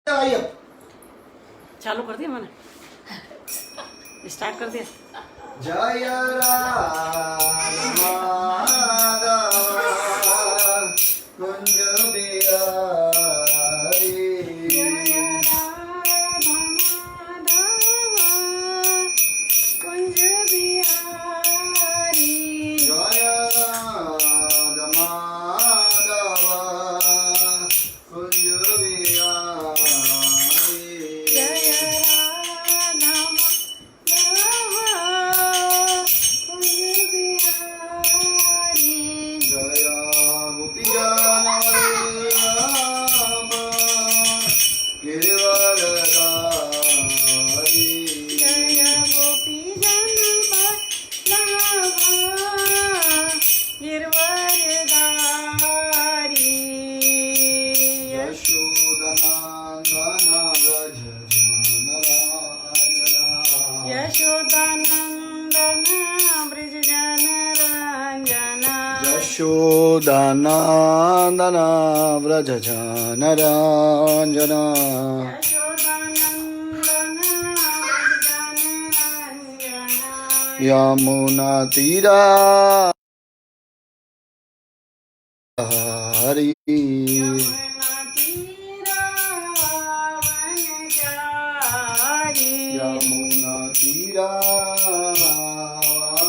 चालू कर दिया मैंने, स्टार्ट कर दिया। जय राम कुंज बिहारी कुंज बिहारी जय राम कुंज बिहारी जय राधा कुंज बिहारी जय गोपिका गिरिवरधारी जय गोपी जन गिरवरधारी यशोदानंदन ब्रज जन रंजना यशोदानंदन व्रज जन रंजना यशोदानंदन ब्रज जन रंजना यमुना तीरा हरि यमुना तीरा वनचारी यमुना तीरा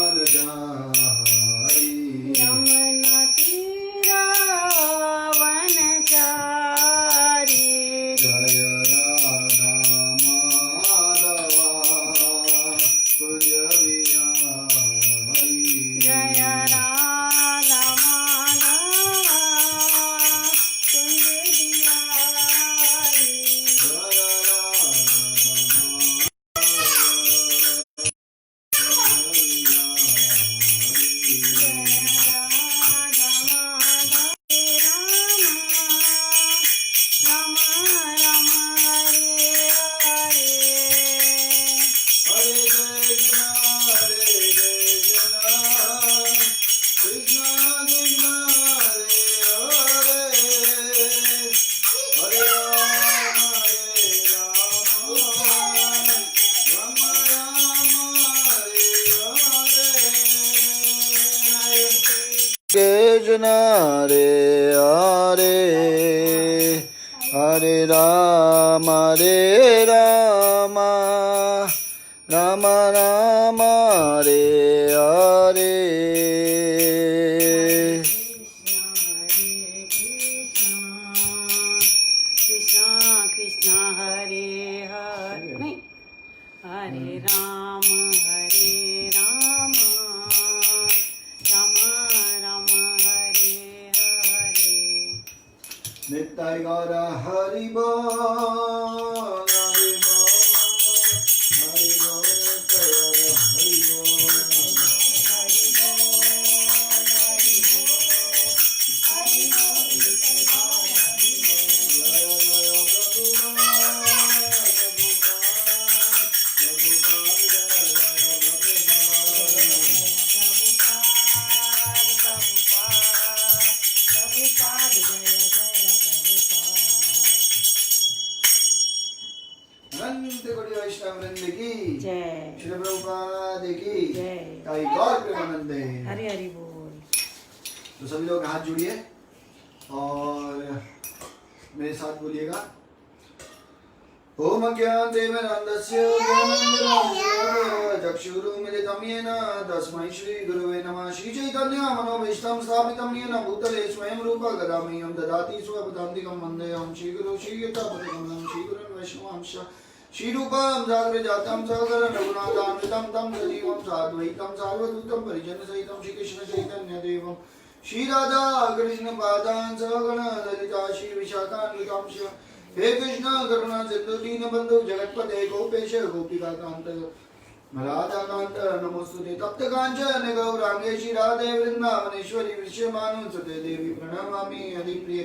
वनचारी यमुना तीरा वनचारी जय राधा माधव कुंज बिहारी जय राधा माधव कुंज बिहारी जय कृष्ण रे हरे हरे राम राम राम रे हरे कृष्ण कृष्ण हरे हरे नहीं हरे राम राम राम हरे हरे नित्य गौर हरि बोल हरि बोल हरि बोल नित्य गौर हरि बोल अनंत कोटि वैष्णव वृंद की जय श्री प्रभुपाद की जय ताई गौर प्रेमानंद हरि हरि बोल। तो सभी लोग हाथ जोड़िए और मेरे साथ बोलिएगा ओम ज्ञानदेवनन्दस्य ज्ञानञ्जनस्य चक्षुरुन्मिलितं येन तस्मै श्रीगुरुवे नमः। श्रीचैतन्यमनोभीष्टं स्थापितं येन भूतले स्वयं रूपा गदामह्यं ददाति स्वपदान्तिकं वन्देऽहं श्रीगुरु श्रीयुतपदकमलं श्रीगुरुं वैष्णवांश श्रीरूपं जागृजातं सगरं रघुनाथान्वितं तं सजीवं साद्वैतं सार्वभूतं परिजनसहितं श्रीकृष्णचैतन्यदेवं श्रीराधा कृष्णपादान् सगण ललिता श्रीविशाखान्वितांश हे कृष्ण करुणा सिंधु दीनबंधु जगतपते गोपेश गोपिका कांत राधा कांत नमोस्तुते तप्त कांचन गौरांगे श्री राधे वृंदावनेश्वरी विश्वमानुसुते देवी प्रणमामि हरिप्रिये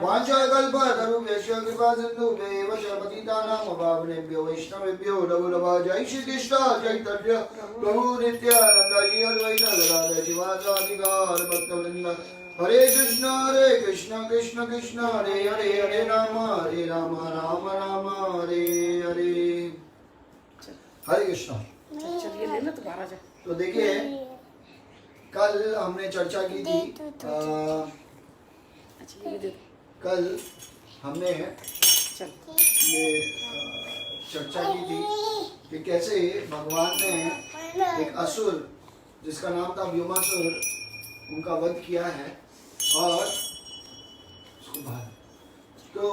वाञ्छाकल्पतरुभ्यश्च कृपा सिन्धुभ्येव च पतितानां पावनेभ्यो वैष्णवेभ्यो नमो नमः। जय श्री कृष्ण चैतन्य प्रभु नित्यानंद श्री अद्वैत गदाधर शिवासादि गौर भक्तवृंद हरे कृष्ण कृष्ण कृष्ण हरे हरे हरे राम राम राम हरे कृष्णा। चल ये ले लो, तो बाहर आ जा। तो देखिए कल हमने चर्चा की थी अच्छा ये दे दो। कल हमने चल ये चर्चा की थी कि कैसे भगवान ने एक असुर जिसका नाम था व्योमासुर उनका वध किया है और उसको बाहर तो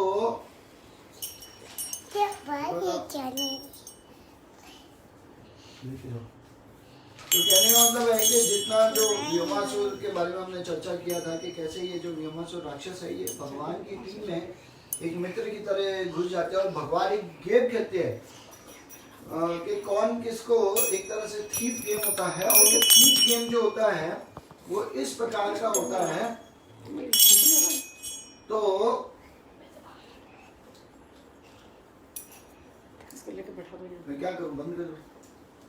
कहने का मतलब है कि जितना जो व्योमासुर के बारे में हमने चर्चा किया था कि कैसे ये जो व्योमासुर राक्षस है ये भगवान की टीम में एक मित्र की तरह घुस जाते हैं और भगवान एक गेम खेलते हैं कि कौन किसको, एक तरह से थीप गेम होता है और वो थीप गेम जो होता है वो इस प्रकार का होता है। तो इसको लेके बैठा दो यहाँ। मैं क्या करूं, बंद कर दूं?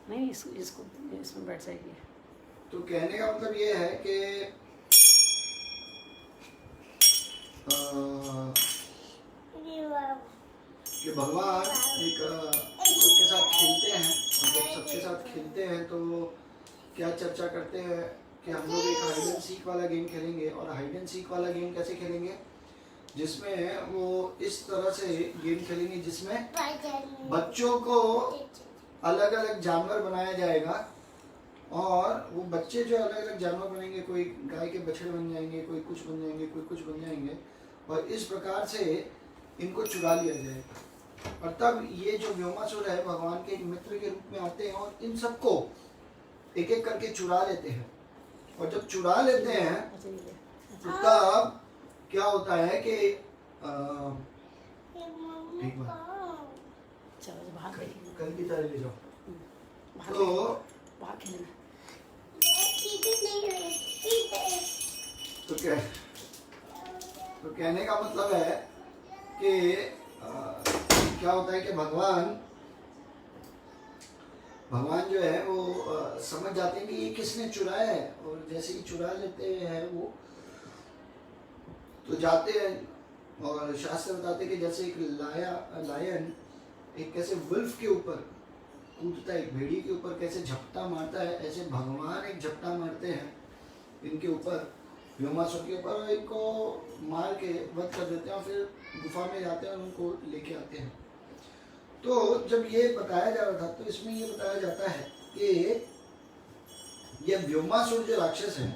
नहीं इसको इसमें बैठ जाएगी। तो कहने का मतलब ये है कि भगवान एक सबके साथ खेलते हैं और जब सबके साथ खेलते हैं तो क्या चर्चा करते हैं कि हम लोग एक हाइड एंड सीक वाला गेम खेलेंगे। और हाइड एंड सीक वाला गेम कैसे खेलेंगे, जिसमें वो इस तरह से गेम खेलेंगे जिसमें बच्चों को अलग अलग जानवर बनाया जाएगा और वो बच्चे जो अलग अलग जानवर बनेंगे, कोई गाय के बछड़े बन जाएंगे, कोई कुछ बन जाएंगे, कोई कुछ बन जाएंगे और इस प्रकार से इनको चुरा लिया जाएगा। और तब ये जो व्योमासुर है भगवान के एक मित्र के रूप में आते हैं और इन सबको एक एक करके चुरा लेते हैं। और जब चुरा लेते हैं तो तब क्या होता है कि ठीक बात चलो बाहर खेलेंगे। कल की तरह ले जाओ बाहर तो बाहर खेलेंगे। तो कहने का मतलब है कि क्या होता है कि भगवान जो है वो समझ जाते हैं कि ये किसने चुराया है और जैसे ही चुरा लेते हैं वो तो जाते हैं और शास्त्र बताते हैं कि जैसे एक लायन एक कैसे वुल्फ के ऊपर कूदता है, एक भेड़िए के ऊपर कैसे झपटा मारता है, ऐसे भगवान एक झपटा मारते हैं इनके ऊपर, व्योमासुर के ऊपर, और इनको मार के वध कर देते हैं और फिर गुफा में जाते हैं और उनको लेके आते हैं। तो जब ये बताया जा रहा था तो इसमें ये बताया जाता है कि ये व्योमासुर जो राक्षस है,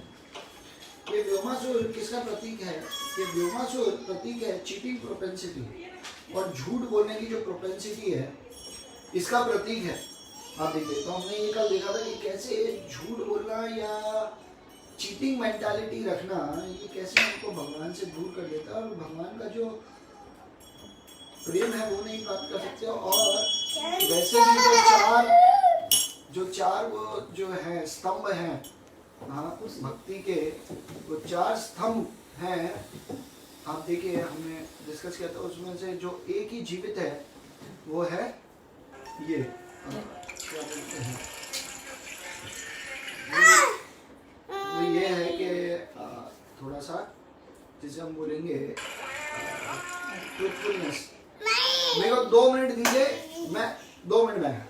ये व्योमासुर किसका प्रतीक है? ये व्योमासुर प्रतीक है चीटिंग प्रोपेंसिटी और झूठ बोलने की जो प्रोपेंसिटी है इसका प्रतीक है। आप देखिए तो हमने ये कल देखा था कि कैसे झूठ बोलना या चीटिंग मेंटालिटी रखना ये कैसे हमको भगवान से दूर कर देता है और भगवान का जो प्रेम है वो नहीं प्राप्त कर सकते। और वैसे भी जो चार वो जो है स्तंभ हैं, हाँ उस भक्ति के वो चार स्तंभ हैं, आप देखिए हमने डिस्कस किया था, उसमें से जो एक ही जीवित है वो है ये क्या बोलते हैं, वो ये है कि थोड़ा सा जिसे हम बोलेंगे ट्रूथफुलनेस। मेरे को 2 मिनट दीजिए, मैं 2 मिनट में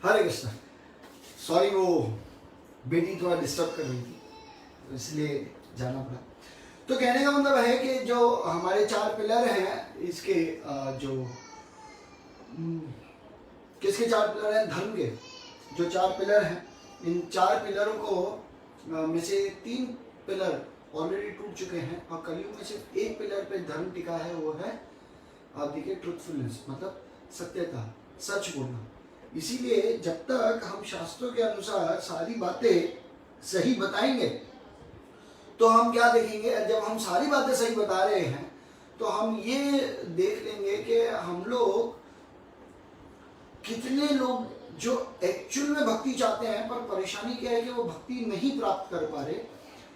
हरे कृष्ण। सॉरी वो बेटी थोड़ा डिस्टर्ब कर रही थी तो इसलिए जाना पड़ा। तो कहने का मतलब है कि जो हमारे 4 पिलर हैं इसके जो किसके 4 पिलर हैं? धर्म के जो 4 पिलर हैं, इन 4 पिलरों को में से 3 पिलर ऑलरेडी टूट चुके हैं और कलयुग में सिर्फ एक पिलर पे धर्म टिका है, वो है आप देखिए ट्रूथफुलनेस, मतलब सत्यता, सच बोलना। इसीलिए जब तक हम शास्त्रों के अनुसार सारी बातें सही बताएंगे तो हम क्या देखेंगे, जब हम सारी बातें सही बता रहे हैं तो हम ये देख लेंगे कि हम लोग कितने लोग जो एक्चुअल में भक्ति चाहते हैं पर परेशानी क्या है कि वो भक्ति नहीं प्राप्त कर पा रहे,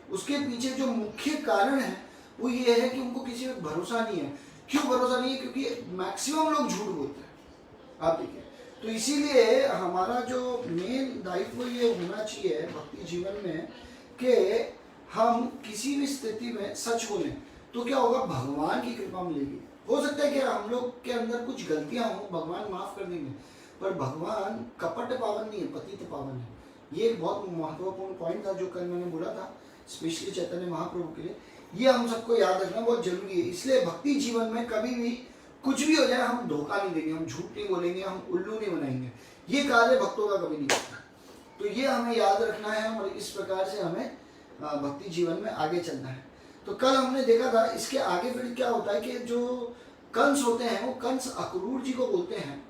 उसके पीछे जो मुख्य कारण है वो ये है कि उनको किसी पे भरोसा नहीं है। क्यों भरोसा नहीं है? क्योंकि मैक्सिमम लोग झूठ बोलते हैं। आप देखिए, तो इसीलिए हमारा जो मेन दायित्व ये होना चाहिए भक्ति जीवन में कि हम किसी भी स्थिति में सच बोलें। तो क्या होगा? भगवान की कृपा मिलेगी। हो सकता है कि हम लोग के अंदर कुछ गलतियां हो, भगवान माफ कर देंगे, पर भगवान कपट पावन नहीं है, पतित पावन है। ये एक बहुत महत्वपूर्ण पॉइंट था जो कल मैंने बोला था, स्पेशली चैतन्य महाप्रभु के लिए। ये हम सबको याद रखना बहुत जरूरी है। इसलिए भक्ति जीवन में कभी भी कुछ भी हो जाए, हम धोखा नहीं देंगे, हम झूठ नहीं बोलेंगे, हम उल्लू नहीं बनाएंगे। ये कार्य भक्तों का कभी नहीं करता। तो ये हमें याद रखना है और इस प्रकार से हमें भक्ति जीवन में आगे चलना है। तो कल हमने देखा था, इसके आगे फिर क्या होता है कि जो कंस होते हैं वो कंस अक्रूर जी को बोलते हैं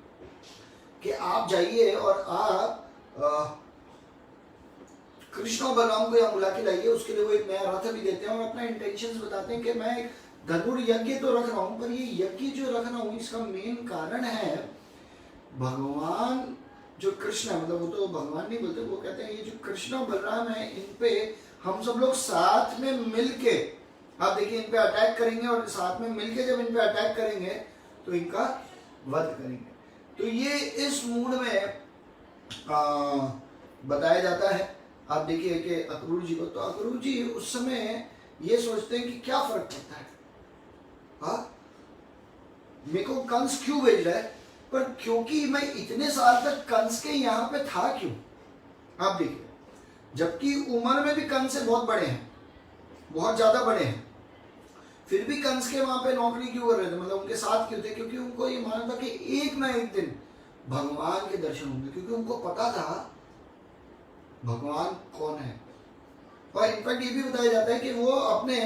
कि आप जाइए और आप कृष्ण और बलराम को यहाँ बुला के लाइए। उसके लिए वो एक नया रथ भी देते हैं और अपना इंटेंशंस बताते हैं कि मैं एक धनुर यज्ञ तो रख रहा हूँ, पर ये यज्ञ जो रख रहा हूँ इसका मेन कारण है भगवान जो कृष्ण है, मतलब वो तो भगवान नहीं बोलते, वो कहते हैं ये जो कृष्ण और बलराम है इन पे हम सब लोग साथ में मिलके, आप देखिए, इन पे अटैक करेंगे और साथ में मिलके जब इन पे अटैक करेंगे तो इनका वध करेंगे। तो ये इस मूड में बताया जाता है। आप देखिए कि अक्रूर जी को, तो अक्रूर जी उस समय ये सोचते हैं कि क्या फर्क पड़ता है, हाँ मेरे को कंस क्यों भेज रहा है, पर क्योंकि मैं इतने साल तक कंस के यहाँ पे था क्यों। आप देखिए, जबकि उम्र में भी कंस से बहुत बड़े हैं, बहुत ज्यादा बड़े हैं, फिर भी कंस के वहां पे नौकरी क्यों कर रहे थे, मतलब उनके साथ क्यों थे? क्योंकि उनको ये माना था कि एक ना एक दिन भगवान के दर्शन होंगे, क्योंकि उनको पता था भगवान कौन है। और इनफैक्ट ये भी बताया जाता है कि वो अपने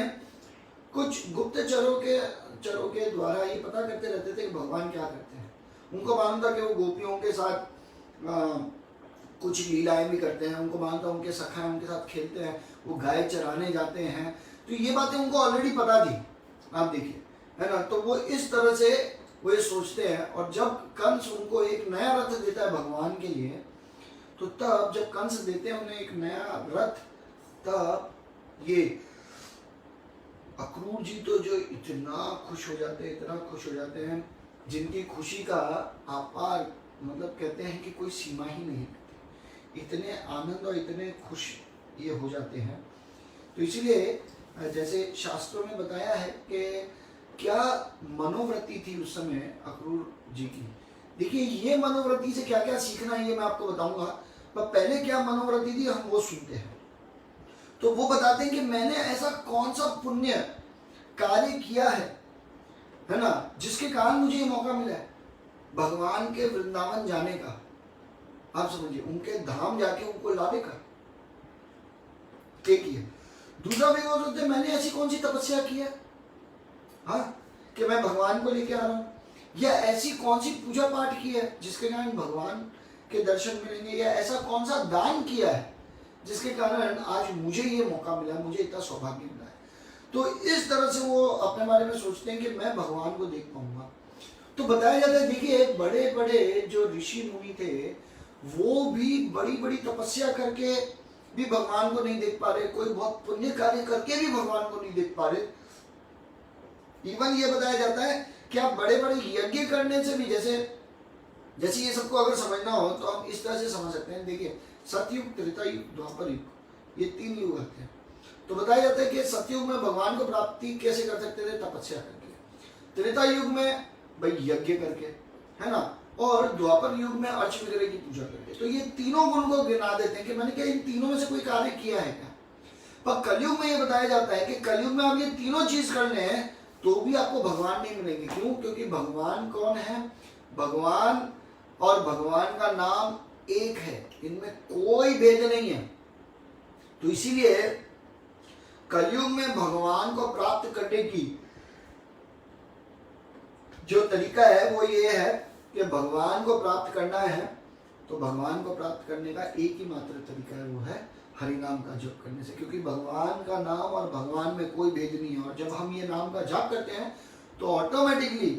कुछ गुप्तचरों के द्वारा ये पता करते रहते थे कि भगवान क्या करते हैं। उनको मालूम था कि वो गोपियों के साथ कुछ लीलाएं भी करते हैं, उनको मालूम था उनके सखा उनके साथ खेलते हैं, वो गाय चराने जाते हैं। तो ये बातें उनको ऑलरेडी पता थी, आप देखिए, है ना। तो वो इस तरह से वो ये सोचते हैं। और जब कंस उनको एक नया रथ देता है भगवान के लिए, तो तब जब कंस देते हैं उन्हें एक नया रथ, तब ये अक्रूर जी तो जो इतना खुश हो जाते हैं, इतना खुश हो जाते हैं, जिनकी खुशी का अपार, मतलब कहते हैं कि कोई सीमा ही नहीं, इतने आनंद और इतने खुश ये हो जाते हैं। तो इसीलिए जैसे शास्त्रों में बताया है कि क्या मनोवृत्ति थी उस समय अक्रूर जी की। देखिए, ये मनोवृत्ति से क्या क्या सीखना है ये मैं आपको बताऊंगा, पर पहले क्या मनोवृत्ति थी हम वो सुनते हैं। तो वो बताते हैं कि मैंने ऐसा कौन सा पुण्य कार्य किया है ना, जिसके कारण मुझे ये मौका मिला है भगवान के वृंदावन जाने का। आप समझिए, उनके धाम जाके उनको लाने का। एक ही दूसरा भी वो सोचते मैंने ऐसी कौन सी तपस्या की है, हाँ, कि मैं भगवान को लेके आ रहा हूं, या ऐसी कौन सी पूजा पाठ की है जिसके कारण भगवान के दर्शन मिलेंगे, या ऐसा कौन सा दान किया है जिसके कारण आज मुझे ये मौका मिला, मुझे इतना सौभाग्य मिला है। तो इस तरह से वो अपने बारे में सोचते हैं कि मैं भगवान को देख पाऊंगा। तो बताया जाता है, देखिए, बड़े बड़े जो ऋषि मुनि थे वो भी बड़ी बड़ी तपस्या करके भी भगवान को नहीं देख पा रहे, कोई बहुत पुण्य कार्य करके भी भगवान को नहीं देख पा रहे। इवन ये बताया जाता है कि आप बड़े बड़े यज्ञ करने से भी, जैसे ये सबको अगर समझना हो तो हम इस तरह से समझ सकते हैं। देखिए, सतयुग, त्रेता युग, द्वापर युग, ये 3 युग आते हैं। तो बताया जाता है कि सतयुग में भगवान को प्राप्ति कैसे कर सकते थे? तपस्या करके। त्रेता युग में भाई यज्ञ करके, है ना, और द्वापर युग में अर्च वगैरह की पूजा करके। तो ये तीनों गुण को गिना देते हैं कि मैंने क्या इन तीनों में से कोई कार्य किया है क्या। पर कलयुग में ये बताया जाता है कि कलयुग में आप ये तीनों चीज कर लें तो भी आपको भगवान नहीं मिलेंगे। क्यों? क्योंकि भगवान कौन है? भगवान और भगवान का नाम एक है, इनमें कोई भेद नहीं है। तो इसीलिए कलयुग में भगवान को प्राप्त करने की जो तरीका है वो ये है कि भगवान को प्राप्त करना है तो भगवान को प्राप्त करने का एक ही मात्र तरीका है, वो है हरि नाम का जप करने से। क्योंकि भगवान का नाम और भगवान में कोई भेद नहीं है। और जब हम ये नाम का जप करते हैं तो ऑटोमेटिकली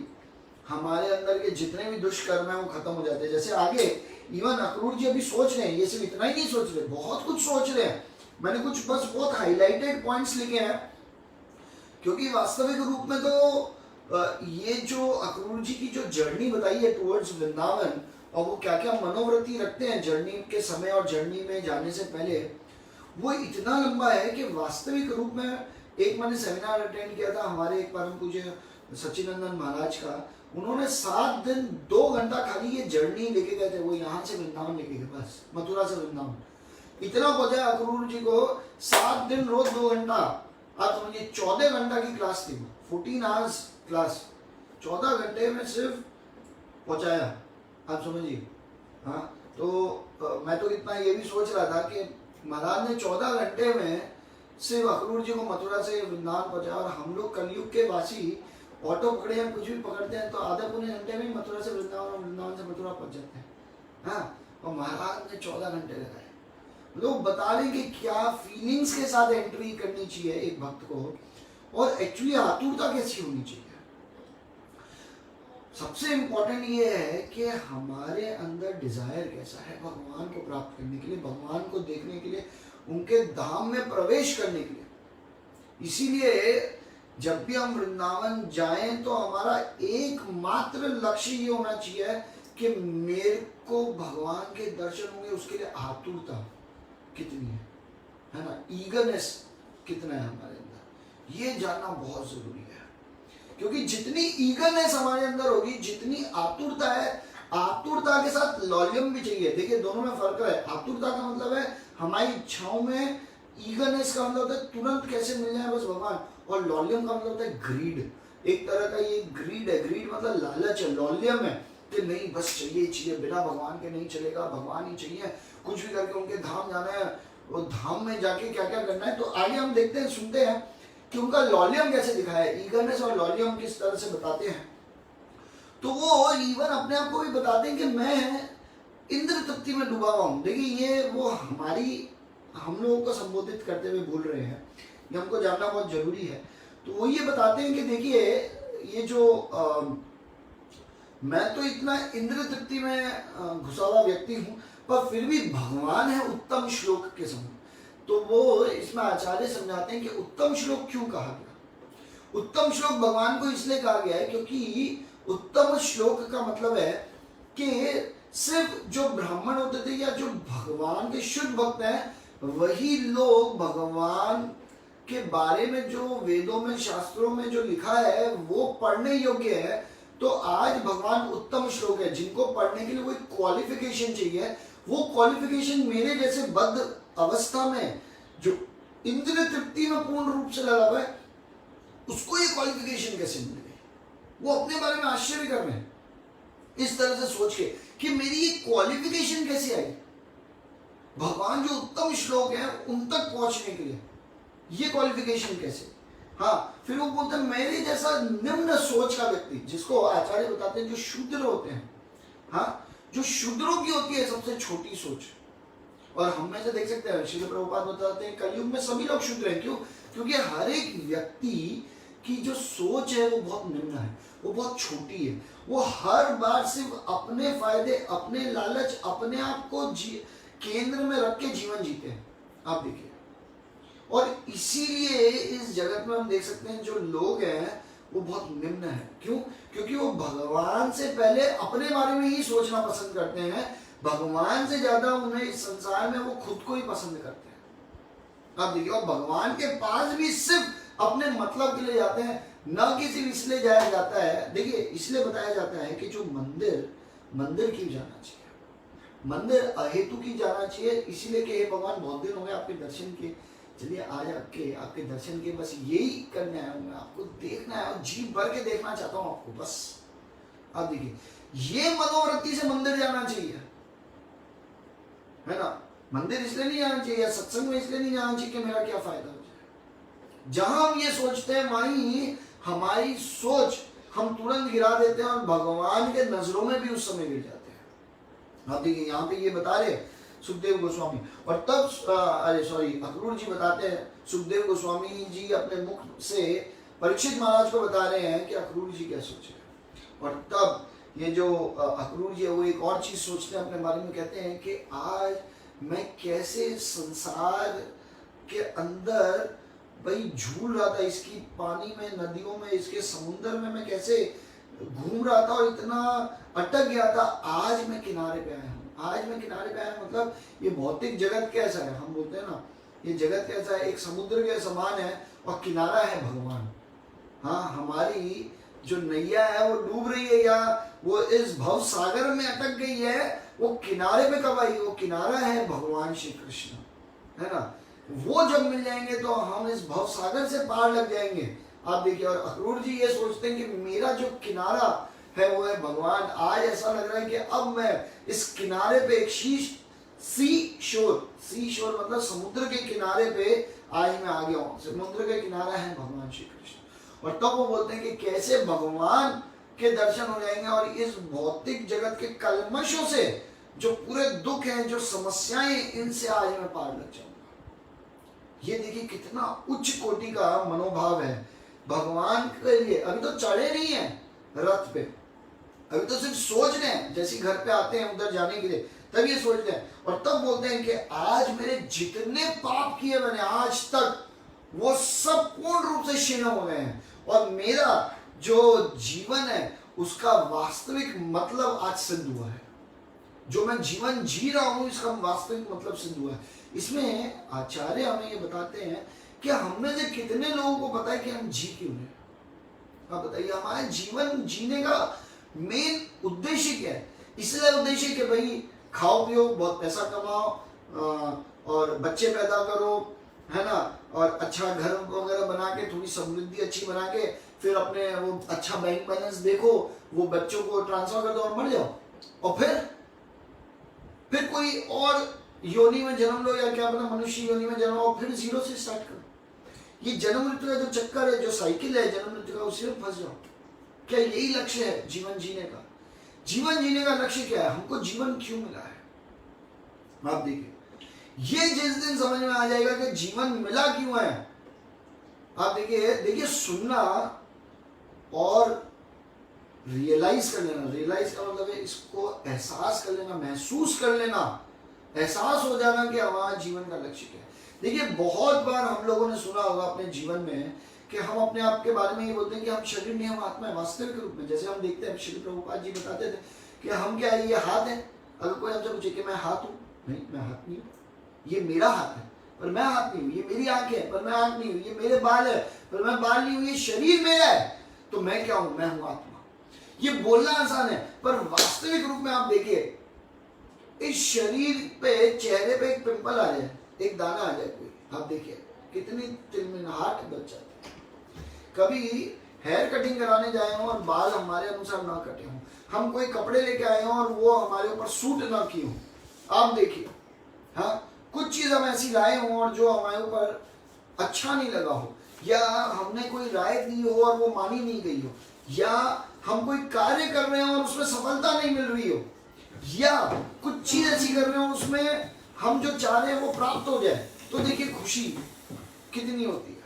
हमारे अंदर के जितने भी दुष्कर्म है वो खत्म हो जाते हैं। जैसे आगे इवन अक्रूर जी अभी सोच रहे हैं, ये सिर्फ इतना ही नहीं सोच रहे, बहुत कुछ सोच रहे हैं, मैंने कुछ बस बहुत हाईलाइटेड पॉइंट्स लिखे हैं, क्योंकि वास्तविक रूप में तो ये जो अक्रूर जी की जो जर्नी बताई है टुवर्ड्स वृंदावन, और वो क्या क्या मनोवृत्ति रखते हैं जर्नी के समय और जर्नी में जाने से पहले, वो इतना लंबा है कि वास्तविक रूप में एक मैंने सेमिनार अटेंड किया था हमारे एक परम पूज्य सच्चिदानंद महाराज का। उन्होंने 7 दिन 2 घंटा खाली ये जर्नी लेके गए थे। वो यहाँ से वृंदावन लेके गए, बस मथुरा से वृंदावन इतना पहुंचा अक्रूर जी को। 7 दिन रोज 2 घंटा, आप समझिए 14 घंटा की क्लास थी, 14 आवर्स क्लास, 14 घंटे में सिर्फ पहुंचाया, आप समझिए। हाँ, तो मैं तो इतना ये भी सोच रहा था कि महाराज ने 14 घंटे में सिर्फ अक्रूर जी को मथुरा से वृंदावन पहुंचाया, और हम लोग कलयुग के वासी ऑटो पकड़े हैं, कुछ भी पकड़ते हैं तो आधे पौने घंटे में मथुरा से वृंदावन और वृंदावन से मथुरा पहुंच जाते हैं। हाँ, और महाराज ने 14 घंटे लगाए। लोग बता रहे कि क्या फीलिंग्स के साथ एंट्री करनी चाहिए एक भक्त को, और एक्चुअली आतुरता कैसी होनी चाहिए। सबसे इंपॉर्टेंट ये है कि हमारे अंदर डिजायर कैसा है भगवान को प्राप्त करने के लिए, भगवान को देखने के लिए, उनके धाम में प्रवेश करने के लिए। इसीलिए जब भी हम वृंदावन जाएं तो हमारा एकमात्र लक्ष्य ये होना चाहिए कि मेरे को भगवान के दर्शन होंगे, उसके लिए आतुरता कितनी है ना, ईगरनेस कितना है हमारे अंदर, ये जानना बहुत जरूरी है। क्योंकि जितनी ईगरनेस हमारे अंदर होगी, जितनी आतुरता है, आतुरता के साथ लॉलियम भी चाहिए। देखिए दोनों में फर्क है। आतुरता का मतलब है हमारी इच्छाओं में, ईगरनेस का मतलब होता है तुरंत कैसे मिल जाए बस भगवान, और लॉलियम का मतलब होता है ग्रीड। एक तरह का ये ग्रीड है, ग्रीड मतलब लालच है, लॉलियम है कि नहीं बस चाहिए चाहिए, बिना भगवान के नहीं चलेगा, भगवान ही चाहिए, कुछ भी करके उनके धाम जाना है, वो धाम में जाके क्या क्या करना है। तो आगे हम देखते हैं, सुनते हैं कि उनका लॉलियम कैसे दिखाया है, ईगरनेस और लॉलियम किस तरह से बताते हैं। तो वो इवन अपने आप को भी बताते हैं कि मैं इंद्र तृप्ति में डूबा हुआ हूँ। देखिए ये वो हम लोगों को संबोधित करते हुए बोल रहे हैं, ये हमको जानना बहुत जरूरी है। तो वो ये बताते हैं कि देखिए ये जो मैं तो इतना इंद्र तृप्ति में घुसा हुआ व्यक्ति हूँ, पर फिर भी भगवान है उत्तम श्लोक के समान। तो वो इसमें आचार्य समझाते हैं कि उत्तम श्लोक क्यों कहा गया। उत्तम श्लोक भगवान को इसलिए कहा गया है क्योंकि उत्तम श्लोक का मतलब है कि सिर्फ जो ब्राह्मण होते थे या जो भगवान के शुद्ध भक्त हैं, वही लोग भगवान के बारे में जो वेदों में शास्त्रों में जो लिखा है वो पढ़ने योग्य है। तो आज भगवान उत्तम श्लोक है, जिनको पढ़ने के लिए कोई क्वालिफिकेशन चाहिए, वो क्वालिफिकेशन मेरे जैसे बद्ध अवस्था में जो इंद्र तृप्ति में पूर्ण रूप से लगा हुआ है, उसको ये क्वालिफिकेशन कैसे मिल गई। वो अपने बारे में आश्चर्य कर रहे हैं इस तरह से सोच के कि मेरी ये क्वालिफिकेशन कैसे आई, भगवान जो उत्तम श्लोक है उन तक पहुंचने के लिए ये क्वालिफिकेशन कैसे। हाँ, फिर वो बोलते हैं मेरे जैसा निम्न सोच का व्यक्ति, जिसको आचार्य बताते हैं जो शूद्र होते हैं, हाँ, जो शूद्रों की होती है सबसे छोटी सोच। और हम में से देख सकते हैं श्रील प्रभुपाद बताते हैं कलयुग में सभी लोग शूद्र हैं। क्यों? क्योंकि हर एक व्यक्ति की जो सोच है वो बहुत निम्न है, वो बहुत छोटी है। वो हर बार सिर्फ अपने फायदे, अपने लालच, अपने आप को केंद्र में रख के जीवन जीते हैं, आप देखिए। और इसीलिए इस जगत में हम देख सकते हैं जो लोग हैं वो बहुत निम्न है। क्यों? क्योंकि वो भगवान से पहले अपने बारे में ही सोचना पसंद करते हैं, भगवान से ज्यादा उन्हें इस संसार में वो खुद को ही पसंद करते हैं। आप देखिए, और भगवान के पास भी सिर्फ अपने मतलब के लिए जाते हैं, न कि सिर्फ इसलिए जाया जाता है। देखिए, इसलिए बताया जाता है कि जो मंदिर क्यों जाना चाहिए, मंदिर अहेतु की जाना चाहिए, इसीलिए कि हे भगवान बहुत दिन हो गए आपके दर्शन के, चलिए आज आपके दर्शन के बस यही करने आया हूँ, मैं आपको देखना है, जी भर के देखना चाहता हूँ आपको बस। आप देखिए, ये मनोवृत्ति से मंदिर जाना चाहिए, है ना। मंदिर इसलिए नहीं जाना चाहिए, सत्संग में इसलिए नहीं जाना चाहिए कि मेरा क्या फायदा हो जाए। जहां हम ये सोचते हैं वहीं हमारी सोच हम तुरंत गिरा देते हैं और भगवान के नजरों में भी उस समय गिर जाते हैं। आप देखिए, यहाँ पे ये बता रहे सुखदेव गोस्वामी, और तब अक्रूर जी बताते हैं, सुखदेव गोस्वामी जी अपने मुख से परीक्षित महाराज को बता रहे हैं कि अक्रूर जी क्या सोचे। और तब ये जो अक्रूर जी है वो एक और चीज सोचते हैं अपने बारे में, कहते हैं कि आज मैं कैसे संसार के अंदर भाई झूल रहा था, इसकी पानी में, नदियों में, इसके समुद्र में मैं कैसे घूम रहा था और इतना अटक गया था। आज मैं किनारे पे आया हूँ, आज मैं किनारे पे आया हूँ। मतलब ये भौतिक जगत कैसा है, हम बोलते हैं ना ये जगत कैसा है, एक समुद्र के समान है और किनारा है भगवान। हाँ, हमारी जो नैया है वो डूब रही है या वो इस भव सागर में अटक गई है, वो किनारे पे कब आई? वो किनारा है भगवान श्री कृष्ण, है ना। वो जब मिल जाएंगे तो हम इस भव सागर से पार लग जाएंगे। आप देखिए, और अक्रूर जी ये सोचते हैं कि मेरा जो किनारा है वो है भगवान। आज ऐसा लग रहा है कि अब मैं इस किनारे पे एक सी शोर मतलब समुद्र के किनारे पे आज मैं आ गया हूँ। समुद्र का किनारा है भगवान श्री कृष्ण। और तब वो बोलते हैं कि कैसे भगवान के दर्शन हो जाएंगे और इस भौतिक जगत के कलमशों से, जो पूरे दुख हैं, जो समस्याएं, इनसे आज मैं पार लग जाऊंगा। ये देखिए कितना उच्च कोटि का मनोभाव है भगवान के लिए। अभी तो चढ़े नहीं है रथ पे, अभी तो सिर्फ सोच रहे हैं। जैसे घर पे आते हैं उधर जाने के लिए, तब ये सोच रहे हैं और तब बोलते हैं कि आज मेरे जितने पाप किए मैंने आज तक, वो सब पूर्ण रूप से क्षीण हो गए हैं और मेरा जो जीवन है उसका वास्तविक मतलब आज सिद्ध हुआ है। जो मैं जीवन जी रहा हूं इसका वास्तविक मतलब सिद्ध हुआ है। इसमें आचार्य हमें ये बताते हैं कि हम में से कितने लोगों को पता है कि हम जी क्यों रहे हैं। आप बताइए, हमारे जीवन जीने का मेन उद्देश्य क्या है? इसलिए उद्देश्य कि भाई खाओ पियो, बहुत पैसा कमाओ और बच्चे पैदा करो, है ना, और अच्छा घर वगैरह बना के, थोड़ी समृद्धि अच्छी बना के, फिर अपने वो अच्छा बैंक बैलेंस देखो, वो बच्चों को ट्रांसफर कर दो और मर जाओ। और फिर कोई और योनि में जन्म लो या क्या पता मनुष्य योनि में जन्म लो, फिर जीरो से स्टार्ट करो। ये जन्म मृत्यु का जो चक्कर है, जो साइकिल है जन्म मृत्यु का, उसी में फंस जाओ। क्या यही लक्ष्य है जीवन जीने का? जीवन जीने का लक्ष्य क्या है? हमको जीवन क्यों मिला है? आप देखिए, ये जिस दिन समझ में आ जाएगा कि जीवन मिला क्यों है, आप देखिए सुनना और रियलाइज कर लेना। रियलाइज का मतलब है इसको एहसास कर लेना, महसूस कर लेना, एहसास हो जाना कि हमारा जीवन का लक्ष्य क्या है। देखिए, बहुत बार हम लोगों ने सुना होगा अपने जीवन में कि हम अपने आप के बारे में ये बोलते हैं कि हम शरीर नहीं, हम आत्मा है। वास्तविक रूप में जैसे हम देखते हैं, श्री प्रभुपाद जी बताते थे कि हम क्या है, ये हाथ है। अगर कोई हमसे पूछे कि मैं हाथ हूँ, नहीं मैं हाथ नहीं हूँ, ये मेरा हाथ है पर मैं हाथ नहीं हूँ, ये मेरी आंख है पर मैं आंख नहीं हूँ, ये मेरे बाल है पर मैं बाल नहीं हूँ, ये शरीर मेरा है तो मैं क्या हूँ? मैं हूँ आत्मा। ये बोलना आसान है पर वास्तविक रूप में आप देखिए, इस शरीर पे, चेहरे पे एक पिंपल आ जाए, एक दाना आ जाए कोई, आप देखिए कितनी तिलमिलाहट बच जाती है। कभी हेयर कटिंग कराने जाए हों और बाल हमारे अनुसार ना कटे हों, हम कोई कपड़े लेके आए हों और वो हमारे ऊपर सूट ना किए हों, आप देखिए, हाँ, कुछ चीज हम ऐसी लाए हों और जो हमारे ऊपर अच्छा नहीं लगा हो, या हमने कोई राय दी हो और वो मानी नहीं गई हो, या हम कोई कार्य कर रहे हो और उसमें सफलता नहीं मिल रही हो, या कुछ चीज ऐसी कर रहे हो उसमें हम जो चाह रहे हैं वो प्राप्त हो जाए, तो देखिए खुशी कितनी होती है।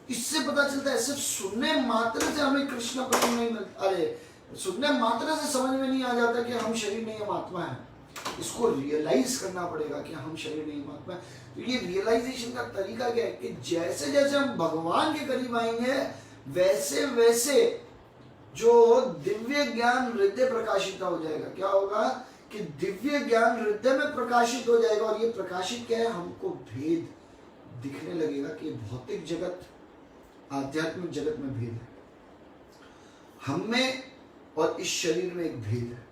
इससे पता चलता है सिर्फ सुनने मात्र से हमें कृष्ण प्रेम नहीं मिलता, अरे सुनने मात्र से समझ में नहीं आ जाता कि हम शरीर नहीं, हम आत्मा है। इसको रियलाइज करना पड़ेगा कि हम शरीर नहीं, हम आत्मा है। तो ये रियलाइजेशन का तरीका क्या है कि जैसे जैसे हम भगवान के करीब आएंगे वैसे वैसे जो दिव्य ज्ञान हृदय प्रकाशित हो जाएगा। क्या होगा कि दिव्य ज्ञान हृदय में प्रकाशित हो जाएगा और ये प्रकाशित क्या है, हमको भेद दिखने लगेगा कि भौतिक जगत आध्यात्मिक जगत में भेद है, हम में और इस शरीर में एक भेद है।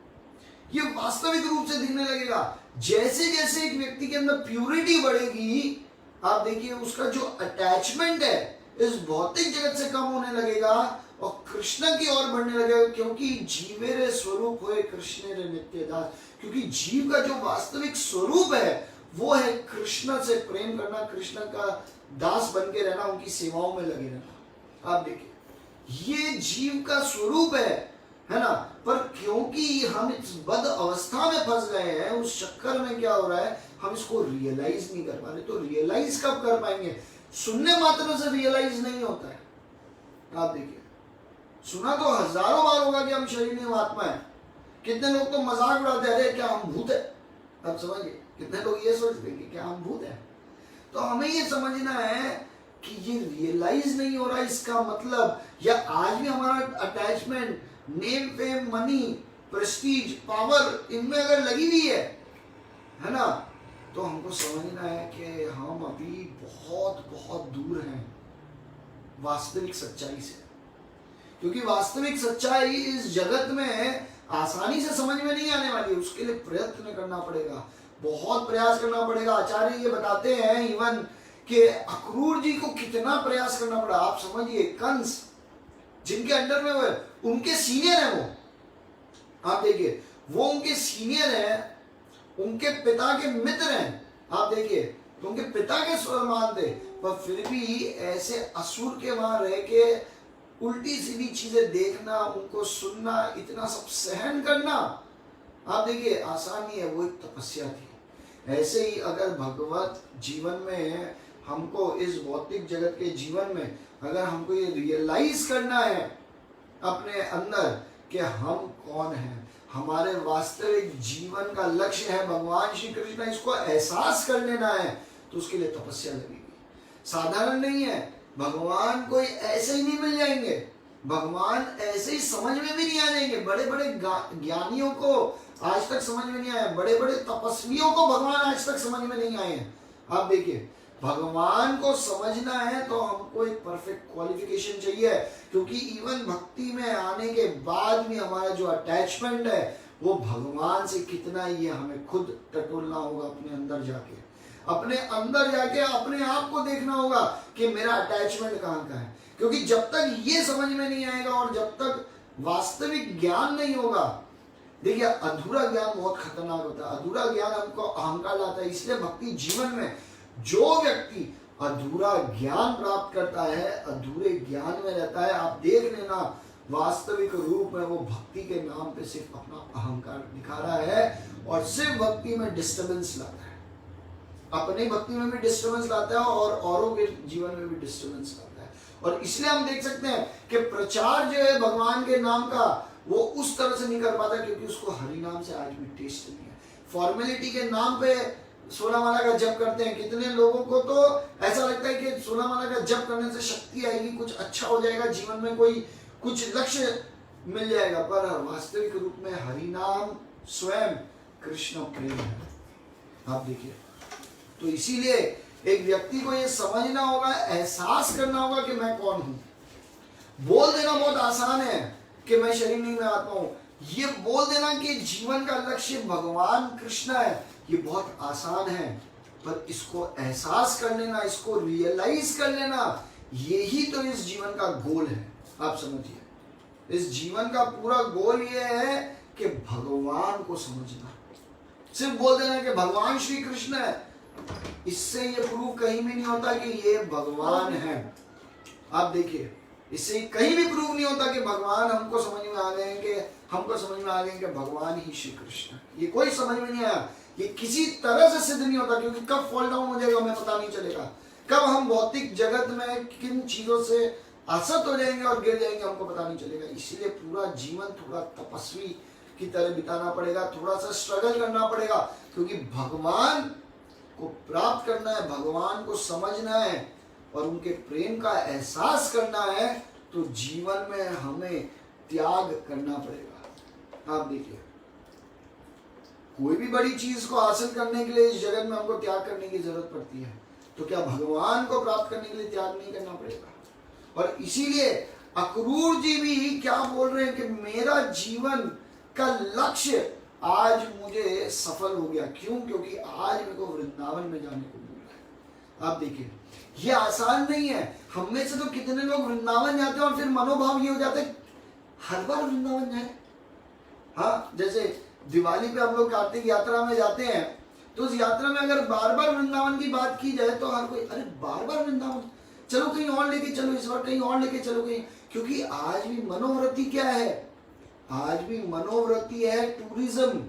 ये वास्तविक रूप से दिखने लगेगा। जैसे जैसे एक व्यक्ति के अंदर प्यूरिटी बढ़ेगी, आप देखिए उसका जो अटैचमेंट है इस भौतिक जगत से कम होने लगेगा और कृष्ण की ओर बढ़ने लगेगा, क्योंकि जीवेरे स्वरूप होए कृष्ण रे नित्य दास। क्योंकि जीव का जो वास्तविक स्वरूप है वो है कृष्ण से प्रेम करना, कृष्ण का दास बन के रहना, उनकी सेवाओं में लगे रहना। आप देखिए ये जीव का स्वरूप है ना। पर क्योंकि हम इस बद अवस्था में फंस गए हैं, उस चक्कर में क्या हो रहा है, हम इसको रियलाइज नहीं कर पा रहे। तो रियलाइज कब कर पाएंगे? सुनने मात्र से रियलाइज नहीं होता है। आप देखिए, सुना तो हजारों बार होगा कि हम शरीर नहीं, आत्मा है। कितने लोग तो मजाक उड़ाते हैं, अरे क्या हम भूत है। अब समझिए, कितने लोग ये सोचते हैं कि क्या हम भूत है। तो हमें ये समझना है कि ये रियलाइज नहीं हो रहा इसका मतलब, या आज भी हमारा attachment name fame money Prestige power इनमें अगर लगी हुई है ना, तो हमको समझना है कि हम अभी बहुत बहुत दूर हैं वास्तविक सच्चाई से। क्योंकि वास्तविक सच्चाई इस जगत में आसानी से समझ में नहीं आने वाली है, उसके लिए प्रयत्न करना पड़ेगा, बहुत प्रयास करना पड़ेगा। आचार्य ये बताते हैं इवन कि अक्रूर जी को कितना प्रयास करना पड़ा। आप समझिए, कंस जिनके अंडर में वो उनके सीनियर है, वो आप देखिए, वो उनके सीनियर है, उनके पिता के मित्र हैं, आप देखिए, तो उनके पिता के समान थे, पर फिर भी ऐसे असुर के वहां रह के उल्टी सीधी चीजें देखना, उनको सुनना, इतना सब सहन करना, आप देखिए आसान नहीं है, वो एक तपस्या थी। ऐसे ही अगर भगवत जीवन में हमको, इस भौतिक जगत के जीवन में अगर हमको ये रियलाइज करना है अपने अंदर कि हम कौन हैं, हमारे वास्तविक जीवन का लक्ष्य है भगवान श्री कृष्ण, इसको एहसास कर लेना है, तो उसके लिए तपस्या लगेगी। साधारण नहीं है, भगवान कोई ऐसे ही नहीं मिल जाएंगे, भगवान ऐसे ही समझ में भी नहीं आ जाएंगे। बड़े बड़े ज्ञानियों को आज तक समझ में नहीं आया, बड़े बड़े तपस्वियों को भगवान आज तक समझ में नहीं आए हैं। आप देखिए, भगवान को समझना है तो हमको एक परफेक्ट क्वालिफिकेशन चाहिए, क्योंकि इवन भक्ति में आने के बाद भी हमारा जो अटैचमेंट है वो भगवान से कितना ही है, हमें खुद टटोलना होगा, अपने अंदर जाके, अपने अंदर जाके अपने आप को देखना होगा कि मेरा अटैचमेंट कहाँ का है। क्योंकि जब तक ये समझ में नहीं आएगा और जब तक वास्तविक ज्ञान नहीं होगा, देखिए अधूरा ज्ञान बहुत खतरनाक होता है, अधूरा ज्ञान हमको अहंकार लाता है। इसलिए भक्ति जीवन में जो व्यक्ति अधूरा ज्ञान प्राप्त करता है, अधूरे ज्ञान में रहता है, आप देख लेना वास्तविक रूप में वो भक्ति के नाम पे सिर्फ अपना अहंकार दिखा रहा है और सिर्फ भक्ति में डिस्टर्बेंस लाता है, अपनी भक्ति में भी डिस्टर्बेंस लाता है और औरों के जीवन में भी डिस्टर्बेंस लाता है। और इसलिए हम देख सकते हैं कि प्रचार जो है भगवान के नाम का, वो उस तरह से नहीं कर पाता, क्योंकि उसको हरि नाम से आज भी टेस्ट नहीं है। फॉर्मेलिटी के नाम पे 16 माला का जप करते हैं, कितने लोगों को तो ऐसा लगता है कि 16 माला का जप करने से शक्ति आएगी, कुछ अच्छा हो जाएगा जीवन में, कोई कुछ लक्ष्य मिल जाएगा, पर वास्तविक रूप में हरि नाम स्वयं कृष्ण प्रेम है। आप देखिए, तो इसीलिए एक व्यक्ति को ये समझना होगा, एहसास करना होगा कि मैं कौन हूं। बोल देना बहुत आसान है कि मैं शरीर नहीं, मैं आत्मा हूं। ये बोल देना कि जीवन का लक्ष्य भगवान कृष्ण है, ये बहुत आसान है, पर इसको एहसास कर लेना, इसको रियलाइज कर लेना, यही तो इस जीवन का गोल है। आप समझिए, इस जीवन का पूरा गोल ये है कि भगवान को समझना। सिर्फ बोल देना कि भगवान श्री कृष्ण है, इससे ये प्रूव कहीं भी नहीं होता कि ये भगवान है। आप देखिए, इससे कहीं भी प्रूव नहीं होता कि भगवान हमको समझ में आ गए, कि हमको समझ में आ गए कि भगवान ही श्री कृष्ण, ये कोई समझ में नहीं आया। ये किसी तरह से सिद्ध नहीं होता, क्योंकि कब फॉल डाउन हो जाएगा हमें पता नहीं चलेगा, कब हम भौतिक जगत में किन चीजों से आसक्त हो जाएंगे और गिर जाएंगे, हमको पता नहीं चलेगा। इसलिए पूरा जीवन थोड़ा तपस्वी की तरह बिताना पड़ेगा, थोड़ा सा स्ट्रगल करना पड़ेगा, क्योंकि भगवान को प्राप्त करना है, भगवान को समझना है और उनके प्रेम का एहसास करना है, तो जीवन में हमें त्याग करना पड़ेगा। आप देखिए, कोई भी बड़ी चीज को हासिल करने के लिए इस जगत में हमको त्याग करने की जरूरत पड़ती है, तो क्या भगवान को प्राप्त करने के लिए त्याग नहीं करना पड़ेगा? और इसीलिए अक्रूर जी भी क्या बोल रहे हैं कि मेरा जीवन का लक्ष्य आज मुझे सफल हो गया। क्यों? क्योंकि आज मेरे को वृंदावन में जाने को मिल रहा है। आप देखिए, ये आसान नहीं है। हम में से तो कितने लोग वृंदावन जाते हैं और फिर मनोभाव ये हो जाते हैं हर बार वृंदावन जाए। हाँ, जैसे दिवाली पे हम लोग कार्तिक यात्रा में जाते हैं, तो उस यात्रा में अगर बार बार वृंदावन की बात की जाए तो हर कोई, अरे बार बार वृंदावन, चलो कहीं और लेके चलो, इस बार कहीं और लेके चलो कहीं। क्योंकि आज भी मनोवृत्ति क्या है? आज भी मनोवृत्ति है टूरिज्म।